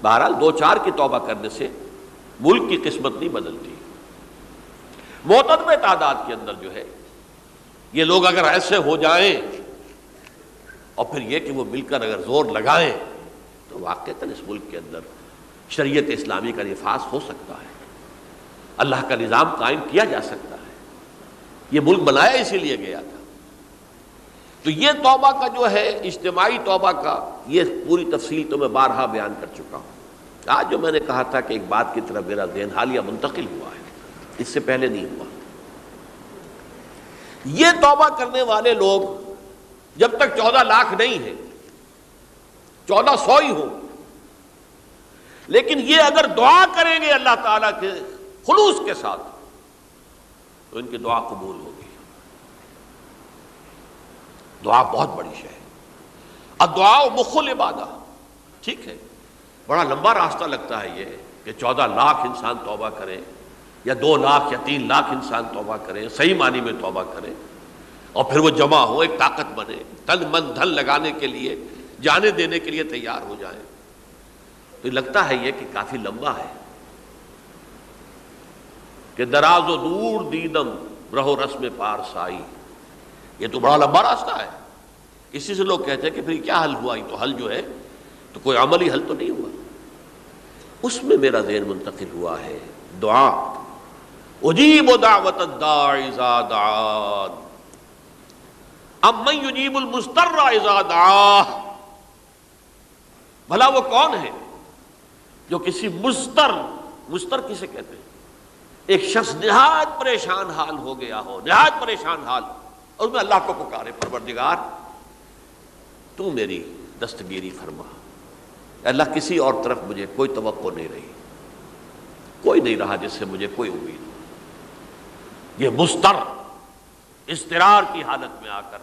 بہرحال 2-4 کی توبہ کرنے سے ملک کی قسمت نہیں بدلتی۔ معتدب تعداد کے اندر جو ہے یہ لوگ اگر ایسے ہو جائیں اور پھر یہ کہ وہ مل کر اگر زور لگائیں تو واقعتاً اس ملک کے اندر شریعت اسلامی کا نفاذ ہو سکتا ہے، اللہ کا نظام قائم کیا جا سکتا ہے۔ یہ ملک بنایا اسی لیے گیا تھا۔ تو یہ توبہ کا جو ہے اجتماعی توبہ کا یہ پوری تفصیل تو میں بارہا بیان کر چکا ہوں۔ آج جو میں نے کہا تھا کہ ایک بات کی طرف میرا ذہن حالیہ منتقل ہوا ہے، اس سے پہلے نہیں ہوا۔ یہ توبہ کرنے والے لوگ جب تک 14 لاکھ نہیں ہیں، 1400 ہی ہوں، لیکن یہ اگر دعا کریں گے اللہ تعالیٰ کے خلوص کے ساتھ تو ان کی دعا قبول ہوگی۔ دعا بہت بڑی شے ہے۔ الدعاء مخ العبادہ، ٹھیک ہے، بڑا لمبا راستہ لگتا ہے یہ کہ 14 لاکھ انسان توبہ کرے یا 2 لاکھ یا 3 لاکھ انسان توبہ کرے، صحیح معنی میں توبہ کرے، اور پھر وہ جمع ہو، ایک طاقت بنے، تن من دھن لگانے کے لیے، جانے دینے کے لیے تیار ہو جائیں، تو لگتا ہے یہ کہ کافی لمبا ہے کہ دراز و دور دیدم رہو رسم پارسائی، یہ تو بڑا لمبا راستہ ہے۔ اسی سے لوگ کہتے ہیں کہ پھر کیا حل ہوا؟ یہ تو حل جو ہے تو کوئی عملی حل تو نہیں ہوا۔ اس میں میرا ذہن منتقل ہوا ہے دعا، اجیب دعوت الداعی اذا دعان امن یجیب المضطر اذا دعاہ۔ بھلا وہ کون ہے جو کسی مضطر کسے کہتے ہیں؟ ایک شخص نہایت پریشان حال ہو گیا ہو، نہایت پریشان حال، اور میں اللہ کو پکارے، پروردگار تو میری دستگیری فرما۔ اللہ کسی اور طرف مجھے کوئی توقع نہیں رہی، کوئی نہیں رہا جس سے مجھے کوئی امید ہو۔ یہ مضطر اضطرار کی حالت میں آ کر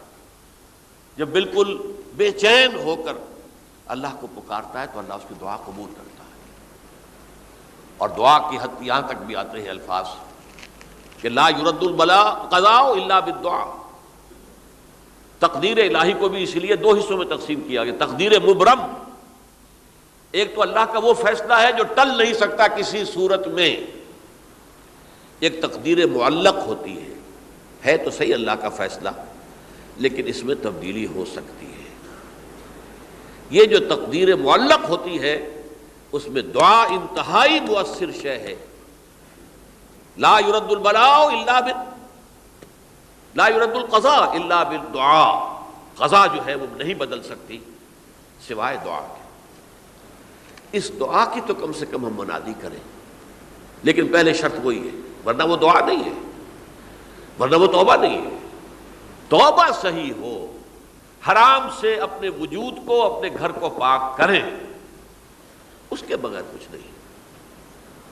جب بالکل بے چین ہو کر اللہ کو پکارتا ہے تو اللہ اس کی دعا قبول کرتا ہے۔ اور دعا کی حد یہاں تک بھی آتے ہیں الفاظ کہ لا یرد البلاء قضاء الا بالدعاء. تقدیر الہی کو بھی اس لیے دو حصوں میں تقسیم کیا گیا. تقدیر مبرم، ایک تو اللہ کا وہ فیصلہ ہے جو ٹل نہیں سکتا کسی صورت میں. ایک تقدیر معلق ہوتی ہے تو صحیح اللہ کا فیصلہ، لیکن اس میں تبدیلی ہو سکتی ہے. یہ جو تقدیر معلق ہوتی ہے اس میں دعا انتہائی مؤثر شے ہے. لا يرد البلاء الا لا يرد القضاء الا بالدعاء. قضا جو ہے وہ نہیں بدل سکتی سوائے دعا کے. اس دعا کی تو کم سے کم ہم منادی کریں، لیکن پہلے شرط وہی ہے، ورنہ وہ دعا نہیں ہے، ورنہ وہ توبہ نہیں ہے. توبہ صحیح ہو، حرام سے اپنے وجود کو، اپنے گھر کو پاک کریں، اس کے بغیر کچھ نہیں.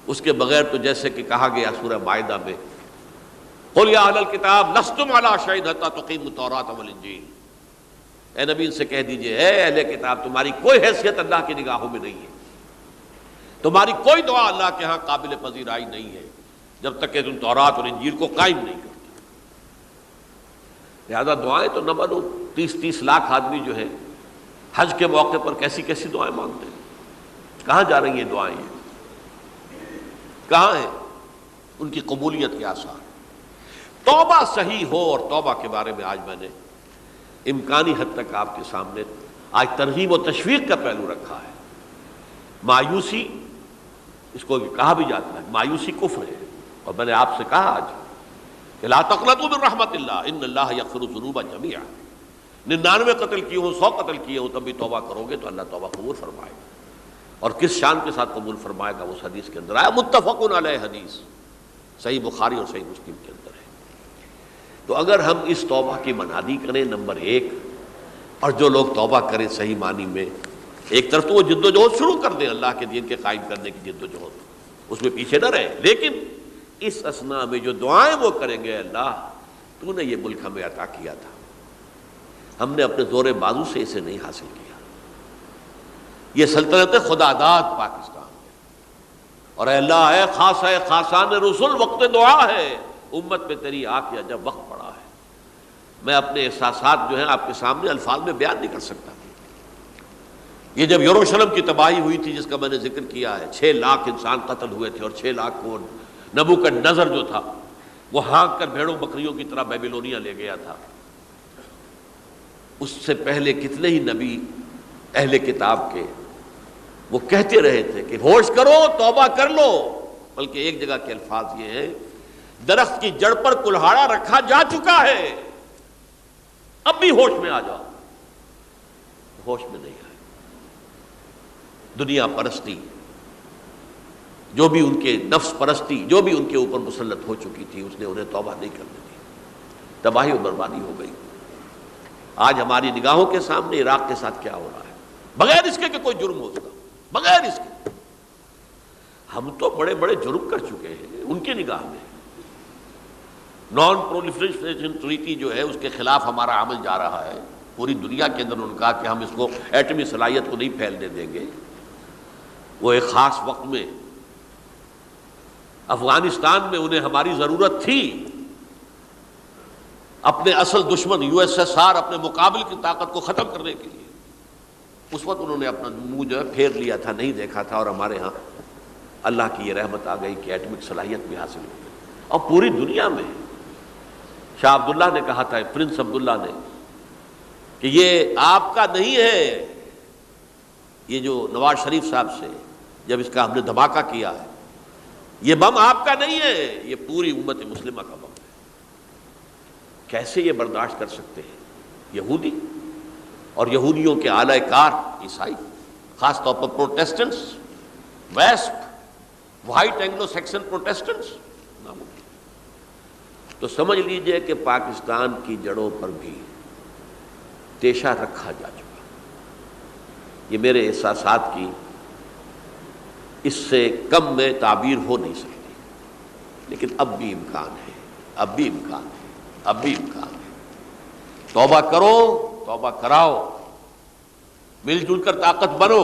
اس کے بغیر تو جیسے کہ کہا گیا سورہ مائدہ میں قل یا اہل الکتاب لستم علی شیء حتی تقیموا التوراۃ والانجیل. اے نبی ان سے کہہ دیجئے اے اہل کتاب تمہاری کوئی حیثیت اللہ کی نگاہوں میں نہیں ہے، تمہاری کوئی دعا اللہ کے ہاں قابل پذیرائی نہیں ہے جب تک کہ تم تورات اور انجیل کو قائم نہیں کرتے. لہذا دعائیں تو نہ بنو. 30 لاکھ آدمی جو ہے حج کے موقع پر کیسی کیسی دعائیں مانگتے ہیں. کہاں جا رہی ہیں دعائیں؟ کہاں ہیں ان کی قبولیت کے آثار؟ توبہ صحیح ہو. اور توبہ کے بارے میں آج میں نے امکانی حد تک آپ کے سامنے آج ترغیب و تشویق کا پہلو رکھا ہے. مایوسی، اس کو کہا بھی جاتا ہے مایوسی کفر ہے. اور میں نے آپ سے کہا آج کہ لا تقنطوا من رحمت اللہ ان اللہ یغفر الذنوب جميعا. 99 قتل کیے ہوں، 100 قتل کیے ہوں، تب بھی توبہ کرو گے تو اللہ توبہ قبول فرمائے گا. اور کس شان کے ساتھ قبول فرمائے گا اس حدیث کے اندر آیا، متفق علیہ حدیث صحیح بخاری اور صحیح مسلم کے اندر ہے. تو اگر ہم اس توبہ کی منادی کریں نمبر 1، اور جو لوگ توبہ کریں صحیح معنی میں، ایک طرف تو وہ جد و جہد شروع کر دیں اللہ کے دین کے قائم کرنے کی جد و جہد، اس میں پیچھے نہ رہیں، لیکن اس اثناء میں جو دعائیں وہ کریں گے اللہ تو نے یہ ملک ہمیں عطا کیا تھا، ہم نے اپنے زور بازو سے اسے نہیں حاصل کیا. یہ سلطنت خدا داد پاکستان ہے، اور اے اللہ اے خاص ہے خاصان رسول وقت دعا ہے، امت پہ تیری آ کیا جب وقت پڑا ہے. میں اپنے احساسات جو ہیں آپ کے سامنے الفاظ میں بیان نہیں کر سکتا. یہ جب یروشلم کی تباہی ہوئی تھی جس کا میں نے ذکر کیا ہے، 6 لاکھ انسان قتل ہوئے تھے، اور 6 لاکھ کو نبوکدنضر جو تھا وہ ہانک کر بھیڑوں بکریوں کی طرح بیبیلونیا لے گیا تھا. اس سے پہلے کتنے ہی نبی اہل کتاب کے وہ کہتے رہے تھے کہ ہوش کرو توبہ کر لو. بلکہ ایک جگہ کے الفاظ یہ ہیں درخت کی جڑ پر کلہاڑا رکھا جا چکا ہے، اب بھی ہوش میں آ جاؤ. ہوش میں نہیں آئے. دنیا پرستی جو بھی ان کے نفس پرستی جو بھی ان کے اوپر مسلط ہو چکی تھی، اس نے انہیں توبہ نہیں کرنے دی. تباہی و بربادی ہو گئی. آج ہماری نگاہوں کے سامنے عراق کے ساتھ کیا ہو رہا ہے، بغیر اس کے کہ کوئی جرم ہو سکا، بغیر اس کے. ہم تو بڑے بڑے جرم کر چکے ہیں ان کی نگاہ میں. نان پرولیفریشن ٹریٹی جو ہے اس کے خلاف ہمارا عمل جا رہا ہے. پوری دنیا کے اندر انہوں نے کہا کہ ہم اس کو ایٹمی صلاحیت کو نہیں پھیلنے دیں گے. وہ ایک خاص وقت میں افغانستان میں انہیں ہماری ضرورت تھی، اپنے اصل دشمن USSR اپنے مقابل کی طاقت کو ختم کرنے کے لیے. اس وقت انہوں نے اپنا منہ جو ہے پھیر لیا تھا، نہیں دیکھا تھا، اور ہمارے ہاں اللہ کی یہ رحمت آ گئی کہ ایٹمک صلاحیت بھی حاصل ہو گئی. اور پوری دنیا میں شاہ عبداللہ نے کہا تھا، پرنس عبداللہ نے، کہ یہ آپ کا نہیں ہے. یہ جو نواز شریف صاحب سے جب اس کا ہم نے دھماکہ کیا ہے، یہ بم آپ کا نہیں ہے، یہ پوری امت مسلمہ کا بم ہے. کیسے یہ برداشت کر سکتے ہیں یہودی اور یہودیوں کے اعلی کار عیسائی، خاص طور پر پروٹیسٹنٹس، ویسپ، وائٹ اینگلو سیکسن پروٹیسٹنٹس؟ ناممکن. تو سمجھ لیجئے کہ پاکستان کی جڑوں پر بھی تیشہ رکھا جا چکا. یہ میرے احساسات کی اس سے کم میں تعبیر ہو نہیں سکتی، لیکن اب بھی امکان ہے، اب بھی امکان ہے، اب بھی امکان ہے. توبہ کرو، توبہ کراؤ، مل جل کر طاقت بنو،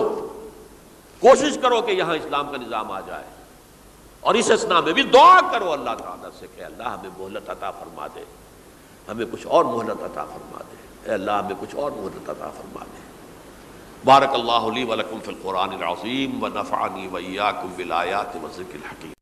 کوشش کرو کہ یہاں اسلام کا نظام آ جائے. اور اس اسنا میں بھی دعا کرو اللہ تعالیٰ سے کہ اللہ ہمیں مہلت عطا فرما دے، ہمیں کچھ اور مہلت عطا فرما دے، اے اللہ ہمیں کچھ اور مہلت عطا فرما دے۔ بارک اللہ لی ولکم فی القرآن العظیم ونفعنی وإیاکم بالآیات والذکر الحکیم۔